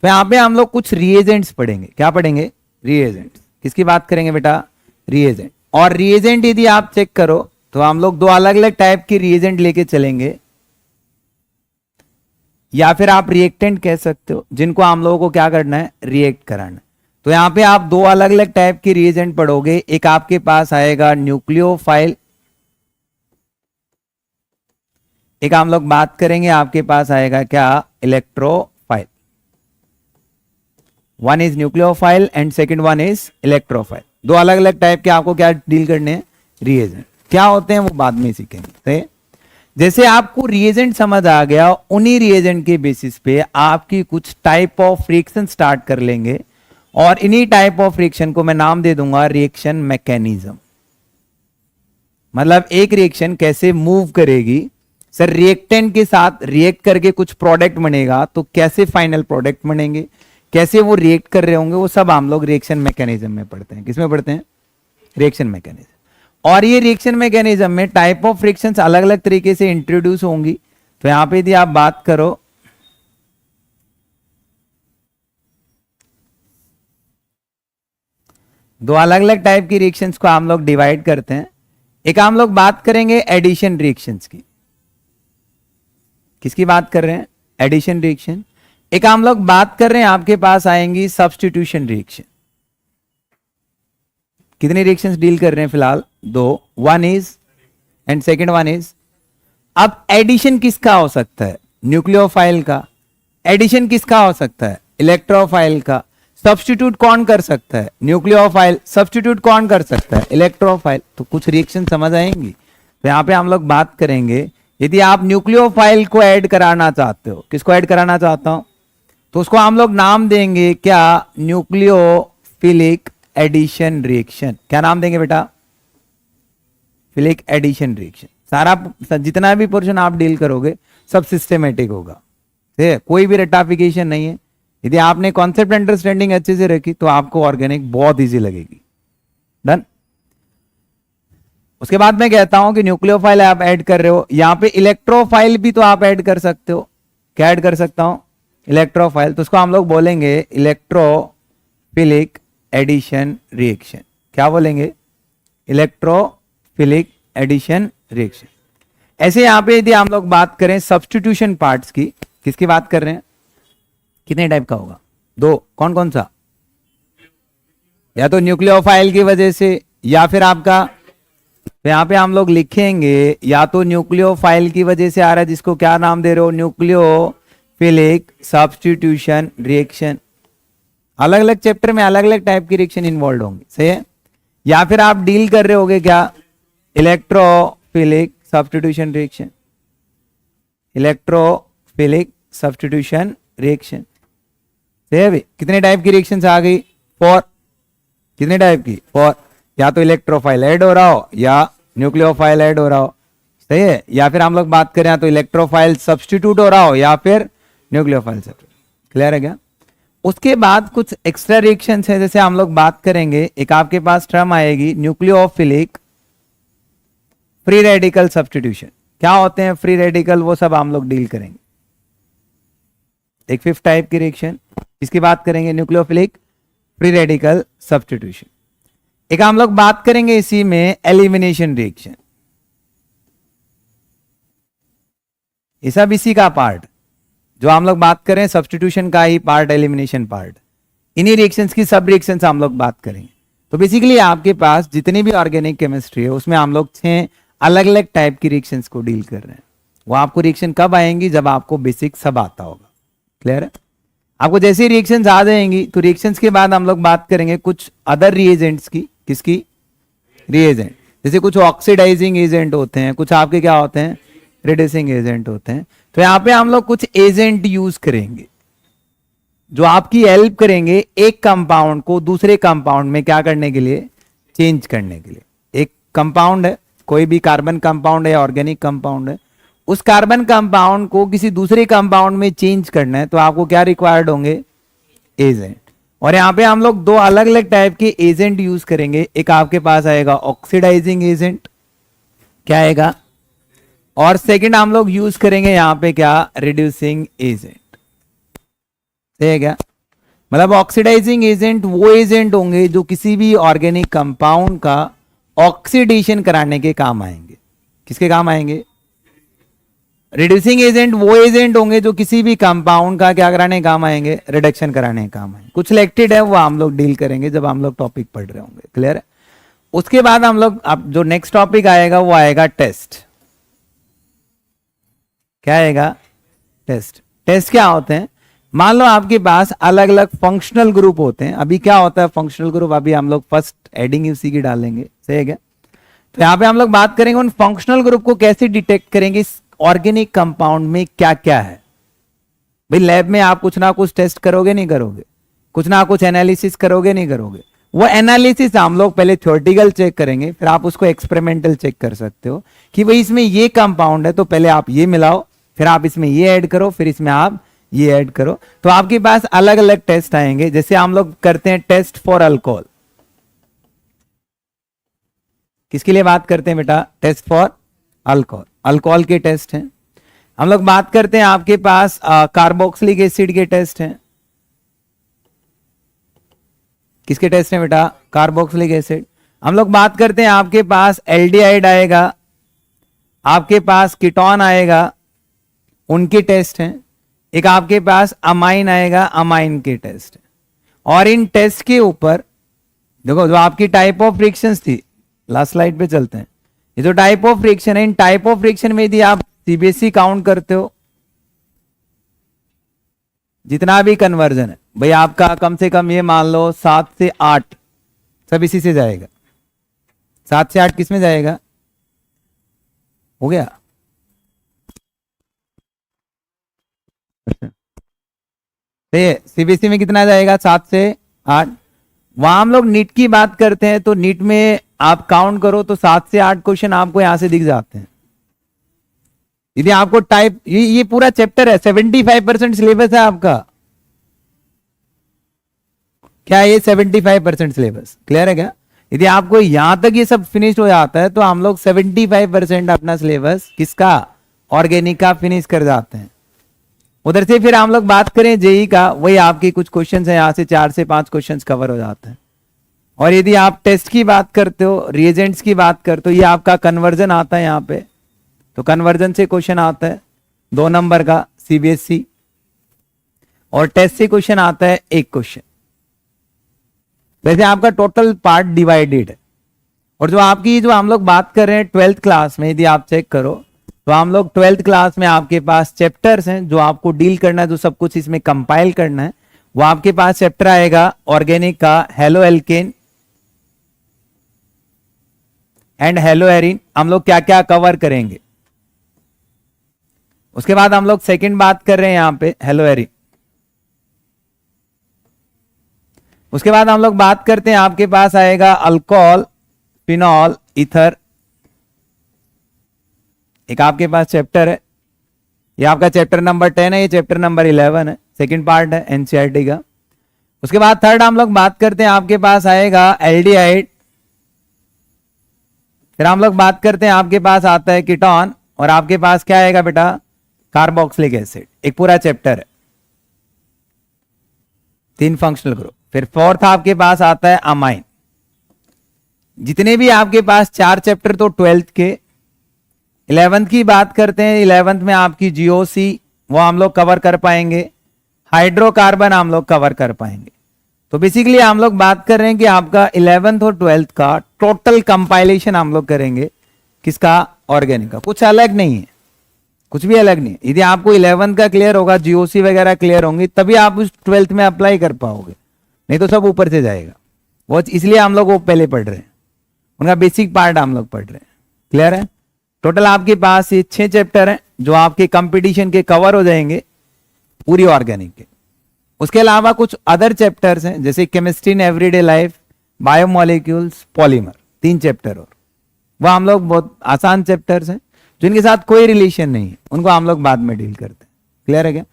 तो यहां पे हम लोग कुछ रिएजेंट्स पढ़ेंगे। क्या पढ़ेंगे? रिएजेंट्स। किसकी बात करेंगे बेटा? रिएजेंट। और रिएजेंट यदि आप चेक करो तो हम लोग 2 अलग अलग टाइप के रिएजेंट लेके चलेंगे, या फिर आप रिएक्टेंट कह सकते हो, जिनको हम लोगों को क्या करना है? रिएक्ट कराना। तो यहां पे आप 2 अलग अलग टाइप के रिएजेंट पढ़ोगे। एक आपके पास आएगा न्यूक्लियोफाइल, एक हम लोग बात करेंगे आपके पास आएगा क्या? Electrophile. One is nucleophile and second one is electrophile. 2 अलग अलग टाइप के आपको क्या डील करने हैं? रिएजेंट। क्या होते हैं वो बाद में सीखेंगे। सही? जैसे आपको रिएजेंट समझ आ गया, उन्हीं रिएजेंट के बेसिस पे आपकी कुछ टाइप ऑफ रिएक्शन स्टार्ट कर लेंगे, और इन्हीं टाइप ऑफ रिएक्शन को मैं नाम दे दूंगा रिएक्शन मैकेनिज्म। मतलब एक रिएक्शन कैसे मूव करेगी, सर रिएक्टेंट के साथ रिएक्ट करके कुछ प्रोडक्ट बनेगा, तो कैसे फाइनल प्रोडक्ट बनेंगे, कैसे वो रिएक्ट कर रहे होंगे, वो सब हम लोग रिएक्शन मैकेनिज्म में पढ़ते हैं। किसमें पढ़ते हैं? Reaction mechanism. और ये रिएक्शन मैकेनिज्म में टाइप ऑफ रिएक्शंस अलग अलग तरीके से इंट्रोड्यूस होंगी। तो यहां पे यदि आप बात करो, दो अलग अलग टाइप की रिएक्शंस को हम लोग डिवाइड करते हैं। एक हम लोग बात करेंगे एडिशन रिएक्शंस की। किसकी बात कर रहे हैं? Addition reaction. एक हम लोग बात कर रहे हैं, आपके पास आएंगी सब्स्टिट्यूशन रिएक्शन। कितनी रिएक्शंस डील कर रहे हैं फिलहाल? 2। One is and second one is. अब एडिशन किसका हो सकता है? न्यूक्लियोफाइल का। एडिशन किसका हो सकता है? इलेक्ट्रोफाइल का। सब्स्टिट्यूट कौन कर सकता है? न्यूक्लियोफाइल। सब्स्टिट्यूट कौन कर सकता है? इलेक्ट्रोफाइल। तो कुछ रिएक्शन समझ आएंगी। तो यहां पे हम लोग बात करेंगे, यदि आप न्यूक्लियोफाइल को ऐड कराना चाहते हो, किसको ऐड कराना चाहता हूं, तो उसको हम लोग नाम देंगे क्या? Nucleophilic addition reaction. क्या नाम देंगे बेटा? Philic addition reaction. सारा जितना भी पोर्शन आप डील करोगे सब सिस्टमेटिक होगा। ठीक है? कोई भी रटाफिकेशन नहीं है। यदि आपने कॉन्सेप्ट अंडरस्टैंडिंग अच्छे से रखी तो आपको ऑर्गेनिक बहुत इजी लगेगी। डन। उसके बाद मैं कहता हूं कि न्यूक्लियोफाइल आप ऐड कर रहे हो, यहां पे इलेक्ट्रोफाइल भी तो आप ऐड कर सकते हो। क्या ऐड कर सकता हूं? इलेक्ट्रोफाइल। तो उसको हम लोग बोलेंगे इलेक्ट्रोफिलिक एडिशन रिएक्शन, क्या बोलेंगे, इलेक्ट्रोफिलिक एडिशन रिएक्शन। ऐसे यहां पे यदि हम लोग बात करें सब्स्टिट्यूशन पार्ट्स की, किसकी बात कर रहे हैं, कितने टाइप का होगा, दो, कौन कौन सा, या तो न्यूक्लियोफाइल की वजह से, या फिर आपका, तो यहां पे हम लोग लिखेंगे या तो न्यूक्लियोफाइल की वजह से आ रहा है, जिसको क्या नाम दे रहे हो, न्यूक्लियोफिलिक सब्स्टिट्यूशन रिएक्शन। अलग अलग चैप्टर में अलग अलग टाइप की रिएक्शन इन्वॉल्व होंगे, सही है। या फिर आप डील कर रहे होगे क्या, electrophilic substitution reaction, electrophilic substitution reaction, सही है। कितने टाइप की रिएक्शंस आ गई, 4, कितने टाइप की, 4, या तो इलेक्ट्रोफाइल ऐड हो रहा हो या न्यूक्लियोफाइल ऐड हो रहा हो, सही है। या फिर हम लोग बात करें या तो इलेक्ट्रोफाइल सब्स्टिट्यूट हो रहा हो या फिर न्यूक्लियोफाइल सब्स्टिट्यूट, क्लियर है क्या। उसके बाद कुछ एक्स्ट्रा रिएक्शंस है, जैसे हम लोग बात करेंगे, एक आपके पास टर्म आएगी न्यूक्लियोफिलिक फ्री रेडिकल सब्स्टिट्यूशन। क्या होते हैं फ्री रेडिकल, वो सब हम लोग डील करेंगे। एक 5th टाइप की रिएक्शन, इसकी बात करेंगे न्यूक्लियोफिलिक फ्री रेडिकल सब्स्टिट्यूशन। एक हम लोग बात करेंगे इसी में एलिमिनेशन रिएक्शन, ये सब इसी का पार्ट, जो हम लोग बात करें सब्स्टिट्यूशन का ही पार्ट, एलिमिनेशन पार्ट, इन्हीं रिएक्शंस की सब रिएक्शंस हम लोग बात करेंगे। तो बेसिकली आपके पास जितनी भी ऑर्गेनिक केमिस्ट्री है उसमें हम लोग 6 अलग अलग टाइप की रिएक्शंस को डील कर रहे हैं। वो आपको रिएक्शन कब आएंगी, जब आपको बेसिक सब आता होगा, क्लियर है। आपको जैसे रिएक्शंस आ जाएंगी तो रिएक्शंस के बाद हम लोग बात करेंगे कुछ अदर रिएजेंट्स की, किसकी, रिएजेंट, जैसे कुछ ऑक्सीडाइजिंग एजेंट होते हैं, कुछ आपके क्या होते हैं, रिड्यूसिंग एजेंट होते हैं। तो यहां पे हम लोग कुछ एजेंट यूज करेंगे जो आपकी हेल्प करेंगे एक कंपाउंड को दूसरे कंपाउंड में क्या करने के लिए, चेंज करने के लिए। एक कंपाउंड है, कोई भी कार्बन कंपाउंड है, ऑर्गेनिक कंपाउंड है, उस कार्बन कंपाउंड को किसी दूसरे कंपाउंड में चेंज करना है तो आपको क्या रिक्वायर्ड होंगे, एजेंट। और यहां पे हम लोग 2 अलग अलग टाइप के एजेंट यूज करेंगे। एक आपके पास आएगा ऑक्सीडाइजिंग एजेंट, क्या आएगा, और सेकंड हम लोग यूज करेंगे यहां पे क्या, रिड्यूसिंग एजेंट, सही है क्या। मतलब ऑक्सीडाइजिंग एजेंट वो एजेंट होंगे जो किसी भी ऑर्गेनिक कंपाउंड का ऑक्सीडेशन कराने के काम आएंगे। किसके काम आएंगे, रिड्यूसिंग एजेंट वो एजेंट होंगे जो किसी भी कंपाउंड का क्या कराने काम आएंगे, रिडक्शन कराने के काम आएंगे। कुछ सिलेक्टेड है वो हम लोग डील करेंगे जब हम लोग टॉपिक पढ़ रहे होंगे, क्लियर है। उसके बाद हम लोग, अब जो नेक्स्ट टॉपिक आएगा वो आएगा टेस्ट। क्या आएगा, टेस्ट। टेस्ट क्या होते हैं, मान लो आपके पास अलग अलग फंक्शनल ग्रुप होते हैं। अभी क्या होता है फंक्शनल ग्रुप, अभी हम लोग फर्स्ट एडिंग उसी की डालेंगे, सही है क्या। तो यहां पे हम लोग बात करेंगे उन फंक्शनल ग्रुप को कैसे डिटेक्ट करेंगे, इस ऑर्गेनिक कंपाउंड में क्या क्या है। भाई लैब में आप कुछ ना कुछ टेस्ट करोगे नहीं करोगे, कुछ ना कुछ एनालिसिस करोगे नहीं करोगे। वो एनालिसिस हम लोग पहले थ्योरेटिकल चेक करेंगे, फिर आप उसको एक्सपेरिमेंटल चेक कर सकते हो कि भाई इसमें ये कंपाउंड है तो पहले आप ये मिलाओ, फिर आप इसमें ये ऐड करो, फिर इसमें आप ये ऐड करो। तो आपके पास अलग अलग टेस्ट आएंगे। जैसे हम लोग करते हैं टेस्ट फॉर अल्कोहल, किसके लिए बात करते हैं बेटा, टेस्ट फॉर अल्कोहल, अल्कोहल के टेस्ट हैं। हम लोग बात करते हैं आपके पास कार्बोक्सिलिक एसिड के टेस्ट हैं। किसके टेस्ट हैं बेटा, कार्बोक्सिलिक एसिड। हम लोग बात करते हैं आपके पास एल्डिहाइड आएगा, आपके पास कीटोन आएगा, उनके टेस्ट हैं। एक आपके पास अमाइन आएगा, अमाइन के टेस्ट है। और इन टेस्ट के ऊपर देखो जो आपकी टाइप ऑफ रिएक्शंस थी, लास्ट स्लाइड पे चलते हैं। ये जो टाइप ऑफ रिएक्शन है, इन टाइप ऑफ रिएक्शन में यदि आप सीबीएसई काउंट करते हो, जितना भी कन्वर्जन है भाई आपका कम से कम ये मान लो 7 से 8 सब इसी से जाएगा। 7 से 8 किसमें जाएगा, हो गया। सीबीएसई में कितना जाएगा, 7 से 8। वहां हम लोग नीट की बात करते हैं तो नीट में आप काउंट करो तो 7 से 8 क्वेश्चन आपको यहां से दिख जाते हैं। यदि आपको टाइप ये पूरा चैप्टर है, 75% सिलेबस है आपका। क्या ये 75% सिलेबस क्लियर है क्या। यदि आपको यहां तक ये सब फिनिश हो जाता है तो हम लोग 75% अपना सिलेबस किसका, ऑर्गेनिक का फिनिश कर जाते हैं। उधर से फिर हम लोग बात करें जेई का, वही आपके कुछ क्वेश्चंस हैं, यहां से 4 से 5 क्वेश्चंस कवर हो जाते हैं। और यदि आप टेस्ट की बात करते हो, रिएजेंट्स की बात करते हो, ये आपका कन्वर्जन आता है यहाँ पे, तो कन्वर्जन से क्वेश्चन आता है 2 नंबर का सीबीएसई, और टेस्ट से क्वेश्चन आता है 1 क्वेश्चन। वैसे आपका टोटल पार्ट डिवाइडेड है। और जो हम लोग बात कर रहे हैं 12th क्लास में, यदि आप चेक करो तो हम लोग 12th क्लास में आपके पास चैप्टर्स हैं जो आपको डील करना है, जो सब कुछ इसमें कंपाइल करना है। वो आपके पास चैप्टर आएगा ऑर्गेनिक का halo alkane and hello Erin. हम लोग क्या क्या कवर करेंगे। उसके बाद हम लोग सेकंड बात कर रहे हैं यहां पे हेलो एरिन। उसके बाद हम लोग बात करते हैं, आपके पास आएगा अल्कोहल, फिनॉल, ईथर। एक आपके पास चैप्टर है, ये आपका चैप्टर नंबर 10 है, ये चैप्टर नंबर 11 है, सेकंड पार्ट है एनसीईआरटी का। उसके बाद थर्ड हम लोग बात करते हैं, आपके पास आएगा एल्डिहाइड। फिर हम लोग बात करते हैं, आपके पास आता है कीटोन, और आपके पास क्या आएगा बेटा, कार्बोक्सिलिक एसिड। एक पूरा चैप्टर है, 3 फंक्शनल ग्रुप। फिर फोर्थ आपके पास आता है अमाइन। जितने भी आपके पास 4 चैप्टर तो 12th के। 11th की बात करते हैं, 11th में आपकी जीओसी वो हम लोग कवर कर पाएंगे, हाइड्रोकार्बन हम लोग कवर कर पाएंगे। तो बेसिकली हम लोग बात कर रहे हैं कि आपका 11th और 12th का टोटल कंपाइलेशन हम लोग करेंगे किसका, ऑर्गेनिक का। कुछ अलग नहीं है, कुछ भी अलग नहीं है। यदि आपको 11th का क्लियर होगा, जीओसी वगैरह क्लियर होंगी, तभी आप उस 12th में अप्लाई कर पाओगे, नहीं तो सब ऊपर से जाएगा। वो इसलिए हम लोग वो पहले पढ़ रहे हैं, उनका बेसिक पार्ट हम लोग पढ़ रहे हैं। क्लियर है। टोटल आपके पास ये 6 चैप्टर हैं जो आपके कंपटीशन के कवर हो जाएंगे पूरी ऑर्गेनिक के। उसके अलावा कुछ अदर चैप्टर्स हैं, जैसे chemistry in everyday life, biomolecules, polymer, 3 chapter. और वह हम लोग बहुत आसान चैप्टर्स हैं जिनके साथ कोई रिलेशन नहीं है, उनको हम लोग बाद में डील करते हैं। क्लियर है क्या।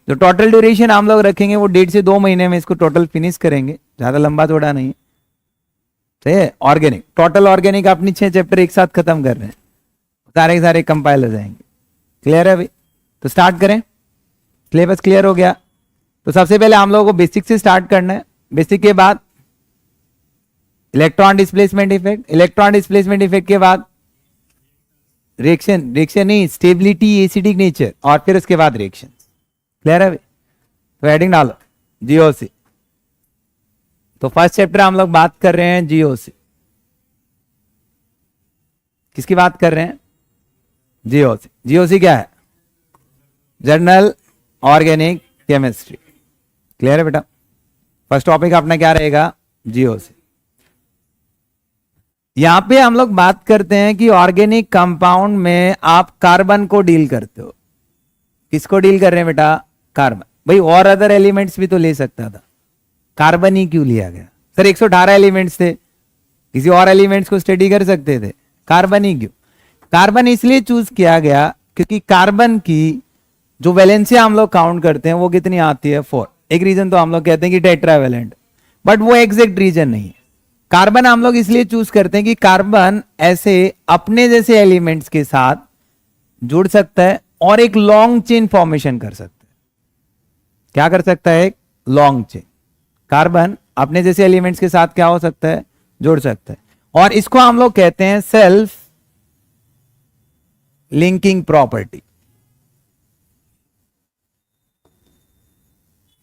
जो टोटल ड्यूरेशन हम लोग रखेंगे वो 1.5 से 2 महीने में इसको टोटल फिनिश करेंगे, ज्यादा लंबा चौड़ा नहीं है। सही है। ऑर्गेनिक, टोटल ऑर्गेनिक अपनी 6 चैप्टर एक साथ खत्म कर रहे हैं, सारे के सारे कंपाइल हो जाएंगे। क्लियर है भाई। तो स्टार्ट करें, सिलेबस क्लियर हो गया। तो सबसे पहले हम लोगों को बेसिक से स्टार्ट करना है। बेसिक के बाद electron displacement effect, electron displacement effect के बाद रिएक्शन, रिएक्शन नहीं, स्टेबिलिटी, एसिडिक नेचर, और फिर उसके बाद रिएक्शन। क्लियर है भाई। तो हेडिंग डालो जीओसी। तो फर्स्ट चैप्टर हम लोग बात कर रहे हैं जीओसी। किसकी बात कर रहे हैं, जीओसी। जीओसी क्या है, जर्नल ऑर्गेनिक केमिस्ट्री। क्लियर है बेटा। फर्स्ट टॉपिक अपना क्या रहेगा, जीओसी। यहां पे हम लोग बात करते हैं कि ऑर्गेनिक कंपाउंड में आप कार्बन को डील करते हो। किसको डील कर रहे हैं बेटा, कार्बन। भाई और अदर एलिमेंट्स भी तो ले सकता था, कार्बन ही क्यों लिया गया। सर 118 एलिमेंट्स थे, किसी और एलिमेंट्स को स्टडी कर सकते थे, कार्बन ही क्यों। कार्बन इसलिए चूज किया गया क्योंकि कार्बन की जो वैलेंसिया हम लोग काउंट करते हैं वो कितनी आती है, 4। एक रीजन तो हम लोग कहते हैं कि टेट्रावैलेंट, बट वो एग्जैक्ट रीजन नहीं है। कार्बन हम लोग इसलिए चूज करते हैं कि कार्बन ऐसे अपने जैसे एलिमेंट्स के साथ जुड़ सकता है और एक लॉन्ग चेन फॉर्मेशन कर सकता है। क्या कर सकता है, एक लॉन्ग चेन। कार्बन अपने जैसे एलिमेंट्स के साथ क्या हो सकता है, जुड़ सकता है। और इसको हम लोग कहते हैं सेल्फ लिंकिंग प्रॉपर्टी।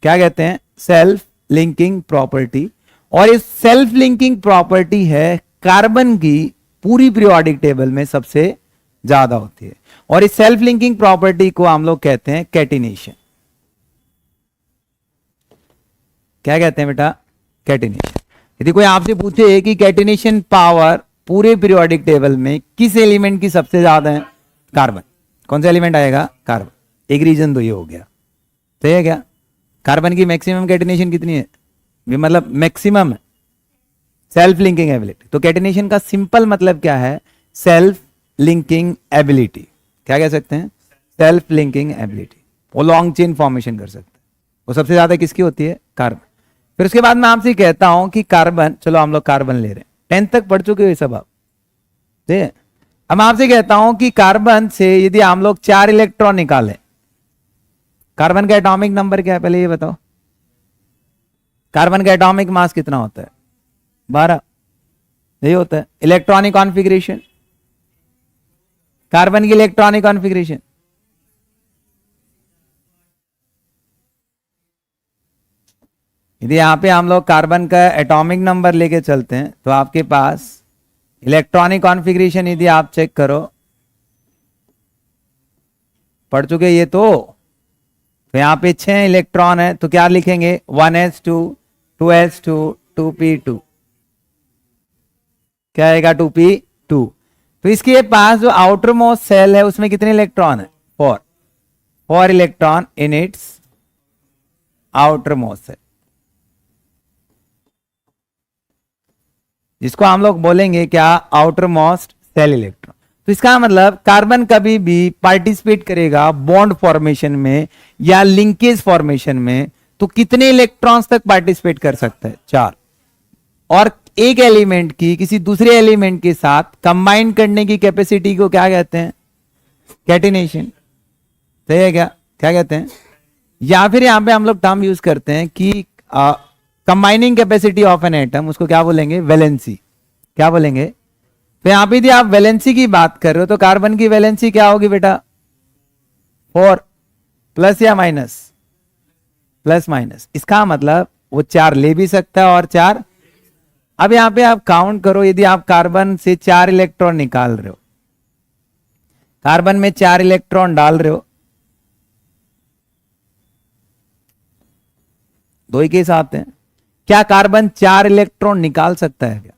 क्या कहते हैं, सेल्फ लिंकिंग प्रॉपर्टी। और इस सेल्फ लिंकिंग प्रॉपर्टी है कार्बन की पूरी पीरियोडिक टेबल में सबसे ज्यादा होती है। और इस सेल्फ लिंकिंग प्रॉपर्टी को हम लोग कहते हैं कैटिनेशन। क्या कहते हैं बेटा, कैटिनेशन। यदि कोई आपसे पूछे कि कैटिनेशन पावर पूरे पीरियोडिक टेबल में किस एलिमेंट की सबसे ज्यादा है, कार्बन। कौन सा एलिमेंट आएगा, कार्बन। एक रीजन तो ये हो गया, सही है क्या। कार्बन की मैक्सिमम कैटिनेशन कितनी है, मतलब मैक्सिमम है, सेल्फ लिंकिंग एबिलिटी। तो कैटिनेशन का सिंपल मतलब क्या है, सेल्फ लिंकिंग एबिलिटी। क्या कह सकते हैं, सेल्फ लिंकिंग एबिलिटी। वो लॉन्ग चेन फॉर्मेशन कर सकते हैं। वो सबसे ज्यादा किसकी होती है, कार्बन। फिर उसके बाद मैं आपसे कहता हूं कि कार्बन, चलो हम लोग कार्बन ले रहे हैं, 10th तक पढ़ चुके हो ये सब आप, ठीक है। अब मैं आपसे कहता हूं कि कार्बन से यदि हम लोग 4 इलेक्ट्रॉन निकालें, कार्बन का एटॉमिक नंबर क्या है, पहले ये बताओ। कार्बन का एटॉमिक मास कितना होता है, 12, यही होता है इलेक्ट्रॉनिक कॉन्फ़िगरेशन, कार्बन की इलेक्ट्रॉनिक कॉन्फ़िगरेशन। यदि यहां पे हम लोग कार्बन का एटॉमिक नंबर लेके चलते हैं तो आपके पास इलेक्ट्रॉनिक कॉन्फ़िगरेशन यदि आप चेक करो, पढ़ चुके ये तो यहां पे 6 इलेक्ट्रॉन है तो क्या लिखेंगे 1s2 2s2 2p2, क्या आएगा 2p2। तो इसके पास जो आउटर मोस्ट सेल है उसमें कितने इलेक्ट्रॉन है 4 electron in its outermost shell, जिसको हम लोग बोलेंगे क्या आउटर मोस्ट सेल इलेक्ट्रॉन। तो इसका मतलब कार्बन कभी भी पार्टिसिपेट करेगा बॉन्ड फॉर्मेशन में या लिंकेज फॉर्मेशन में तो कितने इलेक्ट्रॉन्स तक पार्टिसिपेट कर सकता है 4, और एक एलिमेंट की किसी दूसरे एलिमेंट के साथ कंबाइन करने की कैपेसिटी को क्या कहते हैं कैटिनेशन, सही है क्या कहते हैं, या फिर यहां पे हम लोग टर्म यूज करते हैं कि combining capacity of an atom, उसको क्या बोलेंगे वैलेंसी, क्या बोलेंगे। तो यहां पे यदि आप वैलेंसी की बात कर रहे हो तो कार्बन की वैलेंसी क्या होगी बेटा 4, प्लस या माइनस, प्लस माइनस, इसका मतलब वो 4 ले भी सकता है और 4। अब यहां पे आप काउंट करो, यदि आप कार्बन से 4 इलेक्ट्रॉन निकाल रहे हो, कार्बन में 4 इलेक्ट्रॉन डाल रहे हो, 2 ही केस आते हैं, क्या कार्बन 4 इलेक्ट्रॉन निकाल सकता है क्या,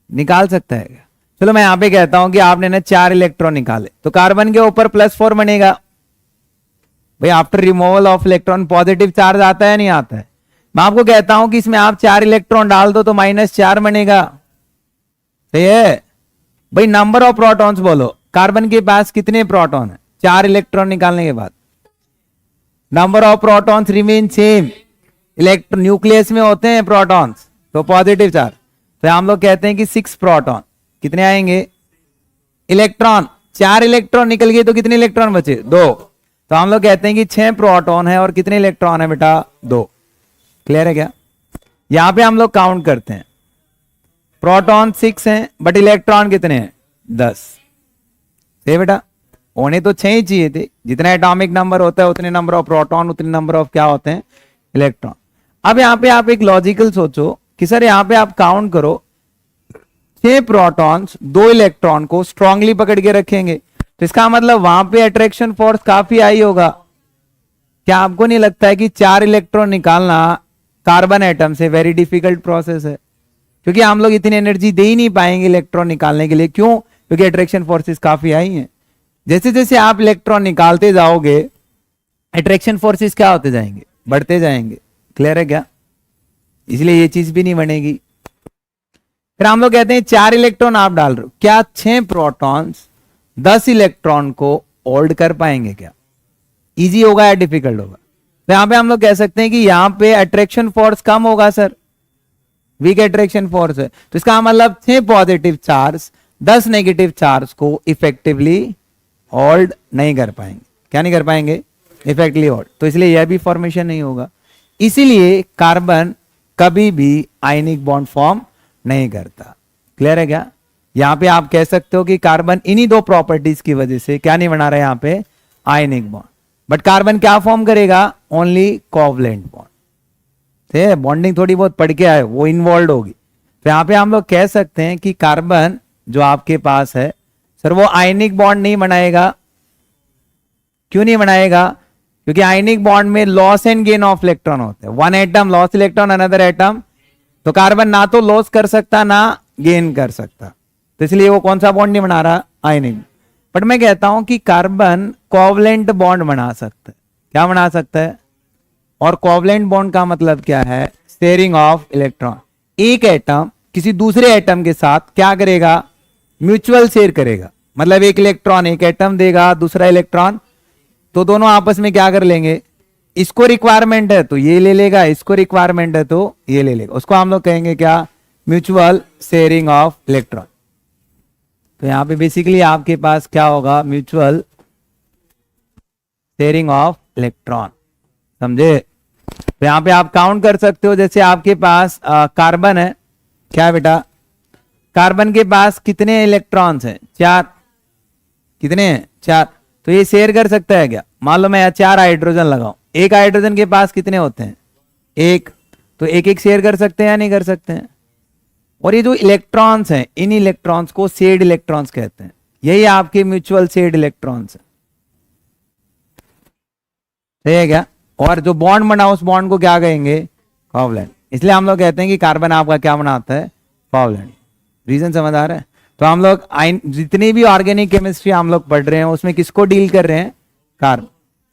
निकाल सकता है क्या। चलो मैं यहां पे कहता हूं कि आपने ना 4 इलेक्ट्रॉन निकाले तो कार्बन के ऊपर +4 बनेगा, भाई after removal of electron positive charge आता है नहीं आता है। मैं आपको कहता हूं कि इसमें आप 4 इलेक्ट्रॉन डाल दो तो -4 बनेगा, सही है भाई। नंबर ऑफ प्रोटॉन्स बोलो, कार्बन के पास कितने प्रोटॉन है 4 इलेक्ट्रॉन निकालने के बाद, number of protons remain same, electron nucleus में होते हैं प्रोटॉन्स तो पॉजिटिव चार्ज, तो हम लोग कहते हैं कि 6 प्रोटॉन, कितने आएंगे इलेक्ट्रॉन, 4 इलेक्ट्रॉन निकल गए तो कितने इलेक्ट्रॉन बचे 2, तो हम लोग कहते हैं कि 6 प्रोटॉन है और कितने इलेक्ट्रॉन है बेटा 2, क्लियर है क्या। यहां पे हम लोग काउंट करते हैं, प्रोटॉन 6 हैं बट इलेक्ट्रॉन कितने हैं 10, सही बेटा, होने तो 6 ही चाहिए थे, जितना एटॉमिक नंबर होता है उतने नंबर ऑफ प्रोटॉन उतने नंबर ऑफ क्या होते हैं इलेक्ट्रॉन। अब यहां पे आप एक लॉजिकल सोचो कि सर यहां पे आप काउंट करो 6 प्रोटॉन्स 2 इलेक्ट्रॉन को स्ट्रांगली पकड़ के रखेंगे तो इसका मतलब वहां पे अट्रैक्शन फोर्स काफी हाई होगा। क्या आपको नहीं लगता है कि 4 इलेक्ट्रॉन निकालना कार्बन एटम से वेरी डिफिकल्ट प्रोसेस है, क्योंकि हम लोग इतनी एनर्जी दे ही नहीं पाएंगे इलेक्ट्रॉन निकालने के लिए, क्यों, क्योंकि अट्रैक्शन फोर्सेस काफी हाई हैं। जैसे जैसे आप इलेक्ट्रॉन निकालते जाओगे अट्रैक्शन फोर्सेस क्या होते जाएंगे बढ़ते जाएंगे, क्लियर है क्या, इसलिए ये चीज भी नहीं बनेगी। फिर हम लोग कहते हैं 4 इलेक्ट्रॉन आप डाल रहे हो, क्या 6 प्रोटॉन्स 10 इलेक्ट्रॉन को होल्ड कर पाएंगे, क्या इजी होगा या डिफिकल्ट होगा। तो यहां पे हम लोग कह सकते हैं कि यहां पे अट्रैक्शन फोर्स कम होगा सर, वीक अट्रैक्शन फोर्स है, तो इसका मतलब 6 पॉजिटिव चार्ज 10 नेगेटिव चार्ज को इफेक्टिवली होल्ड नहीं कर पाएंगे, क्या नहीं कर पाएंगे इफेक्टिवली होल्ड, तो इसलिए यह भी फॉर्मेशन नहीं होगा। इसीलिए कार्बन कभी भी आयनिक बॉन्ड फॉर्म नहीं करता, क्लियर है क्या। यहां पे आप कह सकते हो कि कार्बन इन्हीं 2 प्रॉपर्टीज की वजह से क्या नहीं बना रहा है यहां पे आयनिक बॉन्ड, बट कार्बन क्या फॉर्म करेगा ओनली कोवलेंट बॉन्ड, ठीक है, बॉन्डिंग थोड़ी बहुत पढ़ के आए वो इन्वॉल्व होगी। तो यहां पे हम लोग कह सकते हैं कि कार्बन जो आपके पास है सर वो आयनिक बॉन्ड नहीं बनाएगा, क्यों नहीं बनाएगा, क्योंकि आयनिक बॉन्ड में loss and gain of electron होता है, one atom loss electron another atom, तो कार्बन ना तो लॉस कर सकता ना गेन कर सकता, तो इसलिए वो कौन सा बॉन्ड नहीं बना रहा आयनिक। बट मैं कहता हूं कि कार्बन कोवलेंट बॉन्ड बना सकता है, क्या बना सकता है, और कोवलेंट बॉन्ड का मतलब क्या है शेयरिंग ऑफ इलेक्ट्रॉन, एक एटम किसी दूसरे एटम के साथ क्या करेगा म्यूचुअल शेयर करेगा, मतलब एक इलेक्ट्रॉन एक एटम देगा दूसरा इलेक्ट्रॉन, तो दोनों आपस में क्या कर लेंगे, इसको रिक्वायरमेंट है तो ये ले लेगा, इसको रिक्वायरमेंट है तो ये ले लेगा, उसको हम लोग कहेंगे क्या म्यूचुअल शेयरिंग ऑफ इलेक्ट्रॉन। तो यहां पे बेसिकली आपके पास क्या होगा म्यूचुअल शेयरिंग ऑफ इलेक्ट्रॉन, समझे। तो यहां पे आप काउंट कर सकते हो, जैसे आपके पास कार्बन है क्या है बेटा, कार्बन के पास कितने इलेक्ट्रॉन्स हैं? 4। कितने हैं? 4। तो ये शेयर कर सकता है क्या? मान लो मैं यहाँ 4 हाइड्रोजन लगाऊं, एक हाइड्रोजन के पास कितने होते हैं? 1। तो एक एक शेयर कर सकते हैं या नहीं कर सकते हैं? और ये जो इलेक्ट्रॉन्स हैं, इन इलेक्ट्रॉन्स को शेयर्ड इलेक्ट्रॉन्स कहते हैं। यही आपके म्यूचुअल शेयर्ड इलेक्ट्रॉन्स हैं, सही है क्या? और जो बॉन्ड बना उस बॉन्ड को क्या कहेंगे? कोवलेंट। इसलिए हम लोग कहते हैं कि कार्बन आपका क्या बनाता है? कोवलेंट। रीजन समझ आ रहा है? तो हम लोग जितनी भी ऑर्गेनिक केमिस्ट्री हम लोग पढ़ रहे हैं उसमें किसको डील कर रहे हैं?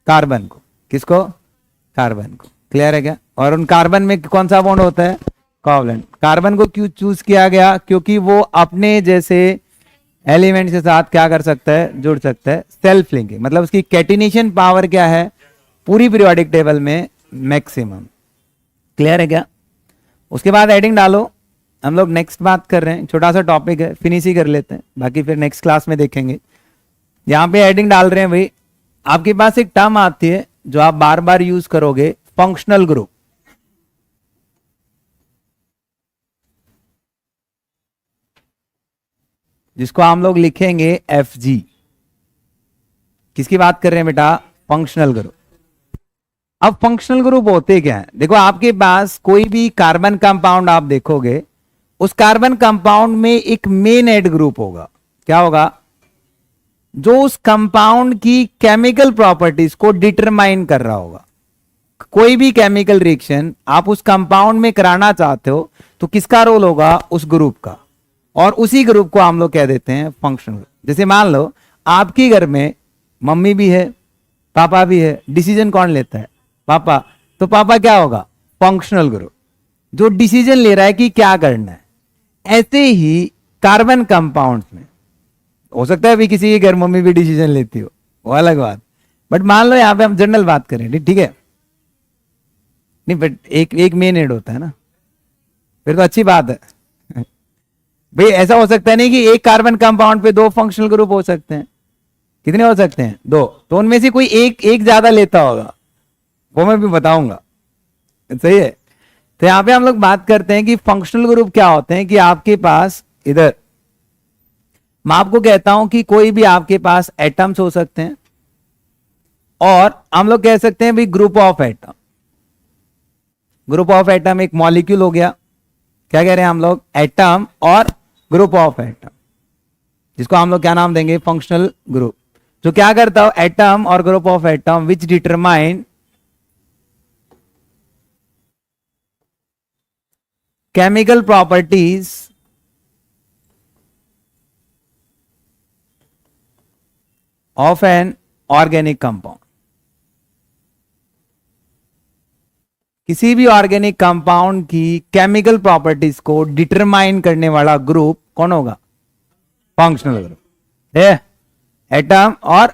कार्बन को। किसको? कार्बन को। क्लियर है क्या? और उन कार्बन में कौन सा बॉन्ड होता है? कोवलेंट। कार्बन को क्यों चूज किया गया? क्योंकि वो अपने जैसे एलिमेंट के साथ क्या कर सकता है? जुड़ सकता है। सेल्फ लिंकिंग मतलब उसकी कैटिनेशन पावर क्या है? पूरी पीरियोडिक टेबल में मैक्सिमम। क्लियर है क्या? उसके बाद हेडिंग डालो। हम लोग नेक्स्ट बात कर रहे हैं, छोटा सा टॉपिक है, फिनिश ही कर लेते हैं, बाकी फिर नेक्स्ट क्लास में देखेंगे। यहां पे हेडिंग डाल रहे हैं भाई, आपके पास एक टर्म आती है जो आप बार बार यूज करोगे, फंक्शनल ग्रुप। जिसको हम लोग लिखेंगे FG। किसकी बात कर रहे हैं बेटा? Functional group. अब फंक्शनल ग्रुप होते क्या है? देखो आपके पास कोई भी कार्बन कंपाउंड आप देखोगे, उस कार्बन कंपाउंड में एक मेन एड ग्रुप होगा। क्या होगा? जो उस कंपाउंड की केमिकल प्रॉपर्टीज को डिटरमाइन कर रहा होगा। कोई भी केमिकल रिएक्शन आप उस कंपाउंड में कराना चाहते हो तो किसका रोल होगा? उस ग्रुप का। और उसी ग्रुप को हम लोग कह देते हैं फंक्शनल ग्रुप। जैसे मान लो आपके घर में मम्मी भी है, पापा भी है, डिसीजन कौन लेता है? पापा। तो पापा क्या होगा? फंक्शनल ग्रुप, जो डिसीजन ले रहा है कि क्या करना है। ऐसे ही कार्बन कंपाउंड्स में हो सकता है अभी किसी के घर मम्मी भी डिसीजन लेती हो, वो अलग बात, बट मान लो यहां पे हम जनरल बात करें, ठीक है? नहीं बट एक मेन हेड होता है ना, फिर तो अच्छी बात है। भाई ऐसा हो सकता है नहीं कि एक कार्बन कंपाउंड पे 2 फंक्शनल ग्रुप हो सकते हैं। कितने हो सकते हैं? 2। तो उनमें से कोई एक ज्यादा लेता होगा, वो मैं भी बताऊंगा। सही है? तो यहां पे हम लोग बात करते हैं कि फंक्शनल ग्रुप क्या होते हैं। कि आपके पास इधर मैं आपको कहता हूं कि कोई भी आपके पास एटम्स हो सकते हैं, और हम लोग कह सकते हैं भाई group of atom. Group of atom एक मॉलिक्यूल हो गया। क्या कह रहे हैं हम लोग? एटम और ग्रुप ऑफ एटम, जिसको हम लोग क्या नाम देंगे? Functional group. जो क्या करता हो? एटम और group of atom which determine chemical properties of an organic compound। किसी भी ऑर्गेनिक कंपाउंड की केमिकल प्रॉपर्टीज को डिटरमाइन करने वाला ग्रुप कौन होगा? फंक्शनल ग्रुप है। एटम और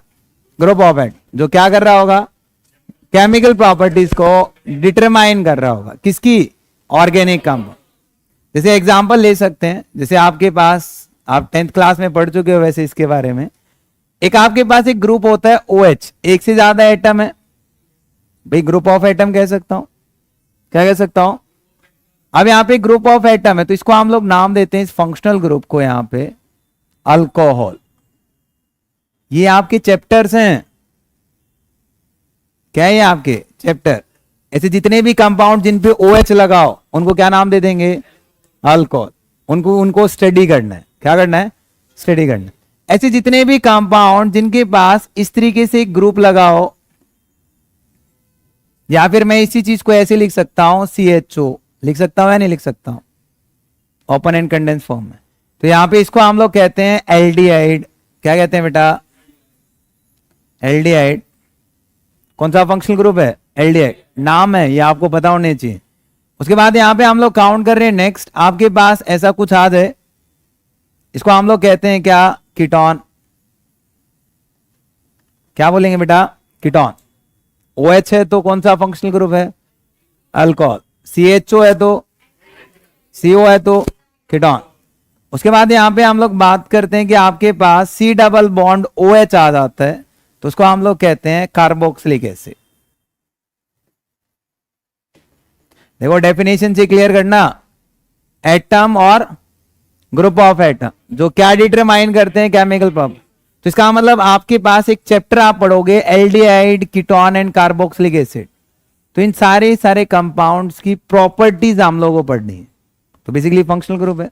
ग्रुप ऑफ एटम जो क्या कर रहा होगा? केमिकल प्रॉपर्टीज को डिटरमाइन कर रहा होगा। किसकी? Organic compound. जैसे एग्जांपल ले सकते हैं, जैसे आपके पास, आप 10th क्लास में पढ़ चुके हो वैसे इसके बारे में। एक आपके पास एक ग्रुप होता है OH, एक से ज्यादा एटम है, भाई ग्रुप ऑफ एटम कह सकता हूं। क्या कह सकता हूं? अब यहां पे ग्रुप ऑफ एटम है तो इसको हम लोग नाम देते हैं, इस फंक्शनल ग्रुप को यहां पे अल्कोहल। ये आपके चैप्टर्स हैं। क्या है ये आपके चैप्टर? ऐसे जितने भी कंपाउंड जिन पे OH लगाओ उनको क्या नाम दे देंगे? अल्कोहल। उनको स्टडी करना है। क्या करना है? स्टडी करना है। ऐसे जितने भी कंपाउंड जिनके पास इस तरीके से एक ग्रुप लगाओ, या फिर मैं इसी चीज को ऐसे लिख सकता हूं, CHO लिख सकता हूं या नहीं लिख सकता हूं? ओपन एंड कंडेंस फॉर्म में। तो यहां पे इसको हम लोग कहते हैं एल्डिहाइड। क्या कहते हैं बेटा? एल्डिहाइड। कौन सा फंक्शनल ग्रुप है? एल्डिहाइड। नाम है, ये आपको पता होने चाहिए। उसके बाद यहां पे हम लोग काउंट कर रहे हैं। नेक्स्ट आपके पास ऐसा कुछ आ जाए, इसको हम लोग कहते हैं क्या? कीटोन। क्या बोलेंगे बेटा? कीटोन। OH है तो कौन सा फंक्शनल ग्रुप है? अल्कोहल। CHO है तो, CO है तो कीटोन। उसके बाद यहां पे हम लोग बात करते हैं कि आपके पास C डबल बॉन्ड OH आ जाता है तो उसको हम लोग कहते हैं कार्बोक्सिलिक एसिड। देखो डेफिनेशन से क्लियर करना, एटम और ग्रुप ऑफ एटम, जो क्या डिटरमाइन करते हैं केमिकल प्रॉपर्टी। तो इसका मतलब आपके पास एक चैप्टर आप पढ़ोगे aldehyde, ketone and carboxylic acid, तो इन सारे कंपाउंड्स की प्रॉपर्टीज हम लोगों को पढ़नी है। तो बेसिकली फंक्शनल ग्रुप है।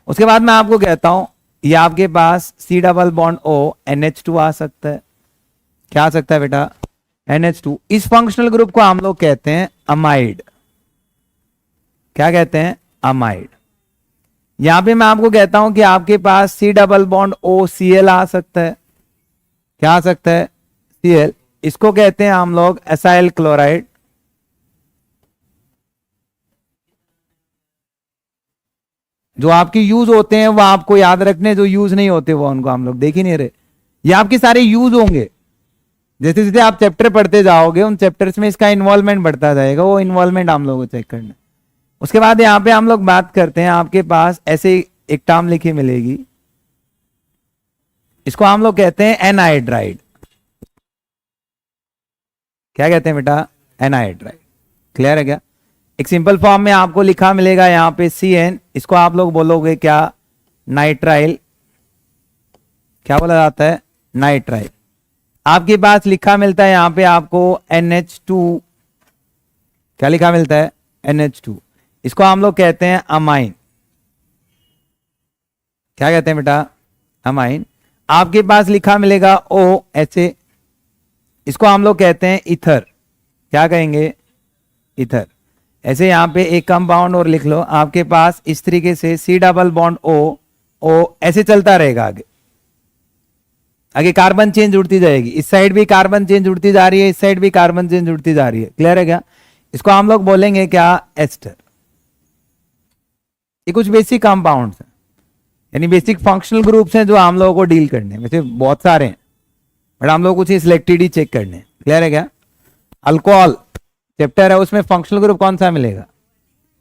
उसके बाद मैं आपको कहता हूं ये आपके पास C double bond O NH2 आ सकता है। क्या आ सकता है बेटा? NH2। इस फंक्शनल ग्रुप को हम लोग कहते हैं अमाइड। क्या कहते हैं? अमाइड। यहां पे मैं आपको कहता हूं कि आपके पास C double bond O Cl आ सकता है। क्या आ सकता है? Cl। इसको कहते हैं हम लोग एसाइल क्लोराइड। जो आपके यूज होते हैं वो आपको याद रखने, जो यूज नहीं होते वो उनको हम लोग देख ही नहीं रहे। ये आपके सारे यूज होंगे। जैसे जैसे आप चैप्टर पढ़ते जाओगे उन चैप्टर्स में इसका इन्वॉल्वमेंट बढ़ता जाएगा, वो इन्वॉल्वमेंट हम लोग को चेक करना। उसके बाद यहां पे हम लोग बात करते हैं, आपके पास ऐसे एक टर्म लिखी मिलेगी, इसको हम लोग कहते हैं एनहाइड्राइड। क्या कहते हैं बेटा? एनहाइड्राइड। क्लियर है क्या? एक सिंपल फॉर्म में आपको लिखा मिलेगा यहां पे CN, इसको आप लोग बोलोगे क्या? नाइट्राइल। क्या बोला जाता है? नाइट्राइल। आपके पास लिखा मिलता है यहां पे आपको NH2। क्या लिखा मिलता है? NH2। इसको हम लोग कहते हैं अमाइन। क्या कहते हैं बेटा? अमाइन। आपके पास लिखा मिलेगा OHA, इसको हम लोग कहते हैं ईथर। क्या कहेंगे? ईथर। ऐसे यहां पे एक कंपाउंड और लिख लो आपके पास इस तरीके से C डबल बॉन्ड O ऐसे चलता रहेगा। आगे आगे कार्बन चेंज उड़ती जाएगी, इस साइड भी कार्बन चेंज उड़ती जा रही है, इस साइड भी कार्बन चेंज उड़ती जा रही है। क्लियर है क्या? इसको हम लोग बोलेंगे क्या? एस्टर। ये कुछ बेसिक कंपाउंड्स हैं, यानी बेसिक फंक्शनल ग्रुप्स हैं जो हम लोगों को डील करने हैं। वैसे बहुत सारे हैं बट हम लोग कुछ सिलेक्टेड ही चेक करने हैं। क्लियर है क्या? अल्कोहल चैप्टर है, उसमें फंक्शनल ग्रुप कौन सा मिलेगा?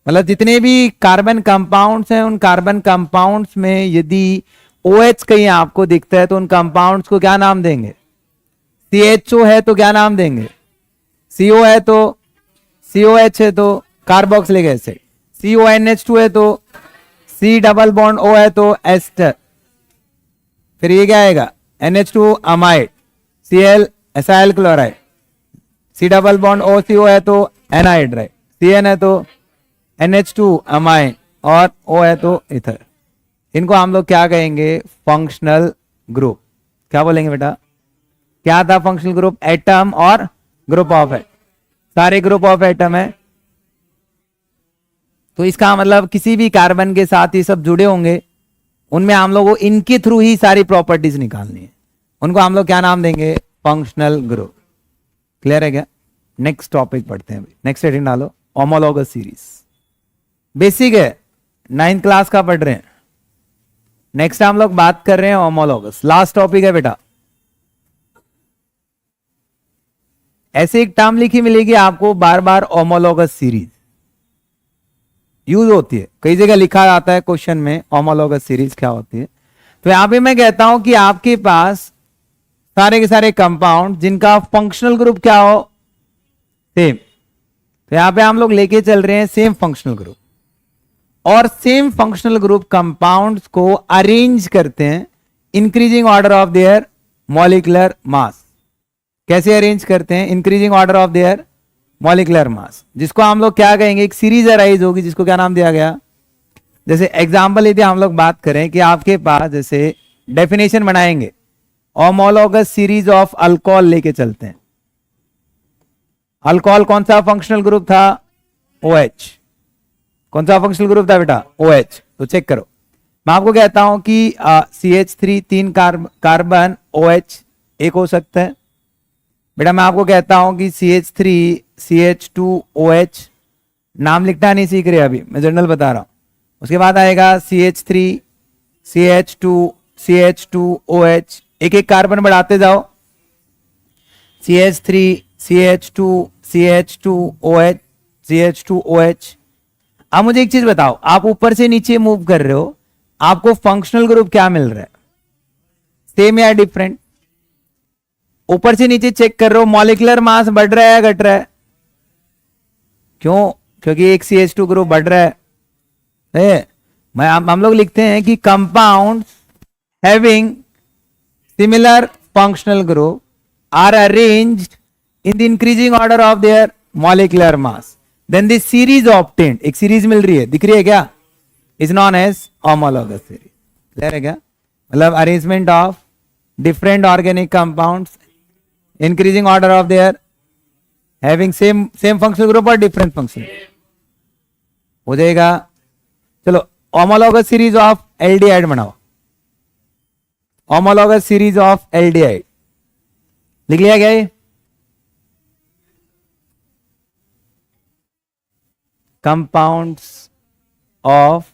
मतलब जितने भी कार्बन कंपाउंड्स हैं उन कार्बन कंपाउंड्स में यदि OH कहीं आपको दिखता है तो उन कंपाउंड्स को क्या नाम देंगे? CHO है तो क्या नाम देंगे? CO है तो COH है तो कार्बोक्सिलिक एसिड, CONH2 है तो C डबल बॉन्ड O है तो एस्टर। फिर ये क्या आएगा? NH2 amide, Cl acyl chloride, C double bond OCO है तो एनहाइड्राइड, CN है तो NH2 अमाइन और O है तो ईथर। इनको हम लोग क्या कहेंगे? Functional group. क्या बोलेंगे बेटा? क्या था फंक्शनल ग्रुप? एटम और ग्रुप ऑफ एटम। सारे ग्रुप ऑफ एटम है, तो इसका मतलब किसी भी कार्बन के साथ ये सब जुड़े होंगे, उनमें हम लोग को इनके थ्रू ही सारी प्रॉपर्टीज निकालनी है। उनको हम लोग क्या नाम देंगे? Functional group. क्लियर है क्या? नेक्स्ट टॉपिक पढ़ते हैं। नेक्स्ट हेडिंग डालो, होमोलॉगस सीरीज। बेसिक है, 9th क्लास का पढ़ रहे हैं। नेक्स्ट हम लोग बात कर रहे हैं होमोलॉगस। लास्ट टॉपिक है बेटा। ऐसे एक टर्म लिखी मिलेगी आपको बार बार, होमोलॉगस सीरीज यूज होती है, कई जगह लिखा जाता है क्वेश्चन में होमोलॉगस सीरीज क्या होती है। तो यहां पे मैं कहता हूं कि आपके पास सारे के सारे कंपाउंड जिनका फंक्शनल ग्रुप क्या हो? सेम। तो यहां पे हम लोग लेके चल रहे हैं सेम फंक्शनल ग्रुप, और सेम फंक्शनल ग्रुप कंपाउंड्स को अरेंज करते हैं increasing order of there molecular mass. कैसे अरेंज करते हैं? Increasing order of there molecular mass, जिसको हम लोग क्या कहेंगे? एक सीरीज अराइज होगी, जिसको क्या नाम दिया गया? जैसे एग्जांपल यदि हम लोग बात करें कि आपके पास जैसे डेफिनेशन बनाएंगे, होमोलॉगस सीरीज ऑफ अल्कोहल लेके चलते हैं। अल्कोहल कौन सा फंक्शनल ग्रुप था? OH। कौन सा फंक्शनल ग्रुप था बेटा? OH। तो चेक करो, मैं आपको कहता हूं कि CH3 3 कार्बन OH एक हो सकता है बेटा। मैं आपको कहता हूं कि CH3 CH2 OH, नाम लिखना नहीं सीख रहे अभी, मैं जनरल बता रहा हूं। उसके बाद आएगा CH3 CH2 CH2 OH, एक एक कार्बन बढ़ाते जाओ, CH3 CH2 CH2 OH CH2 OH। अब मुझे एक चीज बताओ, आप ऊपर से नीचे मूव कर रहे हो, आपको फंक्शनल ग्रुप क्या मिल रहा है? सेम या डिफरेंट? ऊपर से नीचे चेक कर रहे हो, मॉलिक्यूलर मास बढ़ रहा है या घट रहा है? क्यों? क्योंकि एक CH2 ग्रुप बढ़ रहा है, हम लोग लिखते हैं कि compound having similar functional group are arranged in the increasing order of their molecular mass, then the series obtained, एक सीरीज मिल रही है, दिख रही है क्या, is known as homologous series. Clear है क्या, मतलब arrangement of different organic compounds increasing order of their having same functional group और डिफरेंट फंक्शन हो जाएगा. चलो होमोलॉगस सीरीज ऑफ एल्डिहाइड बनाओ, होमोलॉगस सीरीज ऑफ एल्डिहाइड लिख लिया क्या ये, कंपाउंड्स ऑफ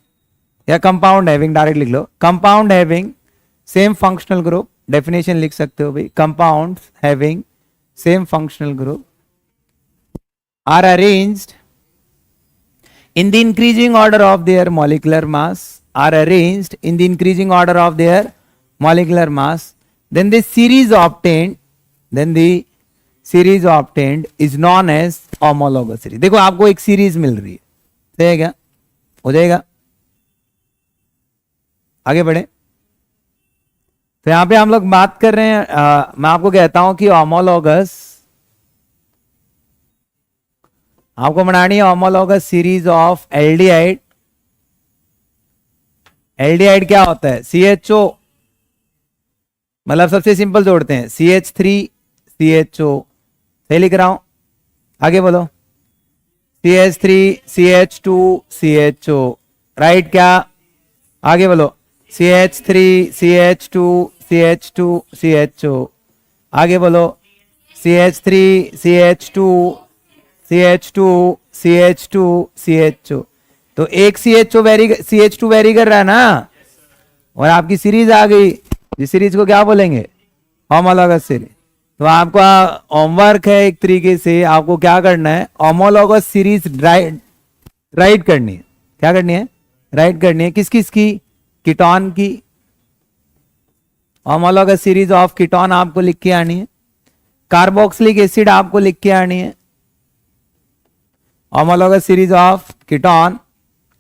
या कंपाउंड हैविंग डायरेक्ट लिख लो, compound having same functional group, definition लिख सकते हो भाई, compounds having same functional group are arranged in the increasing order of their molecular mass, are arranged in the increasing order of their molecular mass, then the series obtained is known as homologous series. देखो आपको एक series मिल रही है, सही है क्या, हो जाएगा. आगे बढ़े. तो यहां पे हम लोग बात कर रहे हैं, मैं आपको कहता हूं कि होमोलॉगस आपको बनानी है homologous series of aldehyde. Aldehyde क्या होता है, CHO, मतलब सबसे सिंपल जोड़ते हैं CH3 CHO, सही लिख रहा हूं, आगे बोलो, CH3 CH2 CHO, राइट क्या, आगे बोलो, CH3 CH2 CH2 CHO, आगे बोलो, CH3 CH2 CH2 CH2 CHO. तो एक CH2 वेरी कर रहा है ना, और आपकी सीरीज आ गई, जिस सीरीज को क्या बोलेंगे, होमोलॉगस सीरीज. तो आपका होमवर्क है एक तरीके से, आपको क्या करना है, होमोलॉगस सीरीज राइट करनी है. क्या करनी है, राइट करनी है. किस किस की, कीटोन की, होमोलॉगस सीरीज ऑफ कीटोन आपको लिख के आनी है, कार्बोक्सिलिक एसिड आपको लिख के आनी है, homologous series of ketone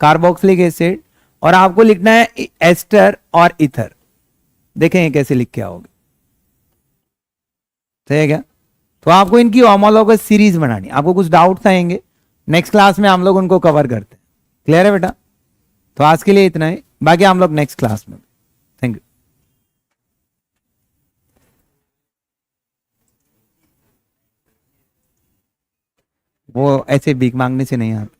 carboxylic acid, और आपको लिखना है एस्टर और ईथर. देखें कैसे लिख के आओगे, सही है क्या. तो आपको इनकी होमोलॉगस सीरीज बनानी, आपको कुछ डाउट्स आएंगे नेक्स्ट क्लास में, हम लोग उनको कवर करते हैं. क्लियर है बेटा. तो आज के लिए इतना ही, बाकी हम लोग नेक्स्ट क्लास में. Thank you. वो ऐसे भीख मांगने से नहीं आता.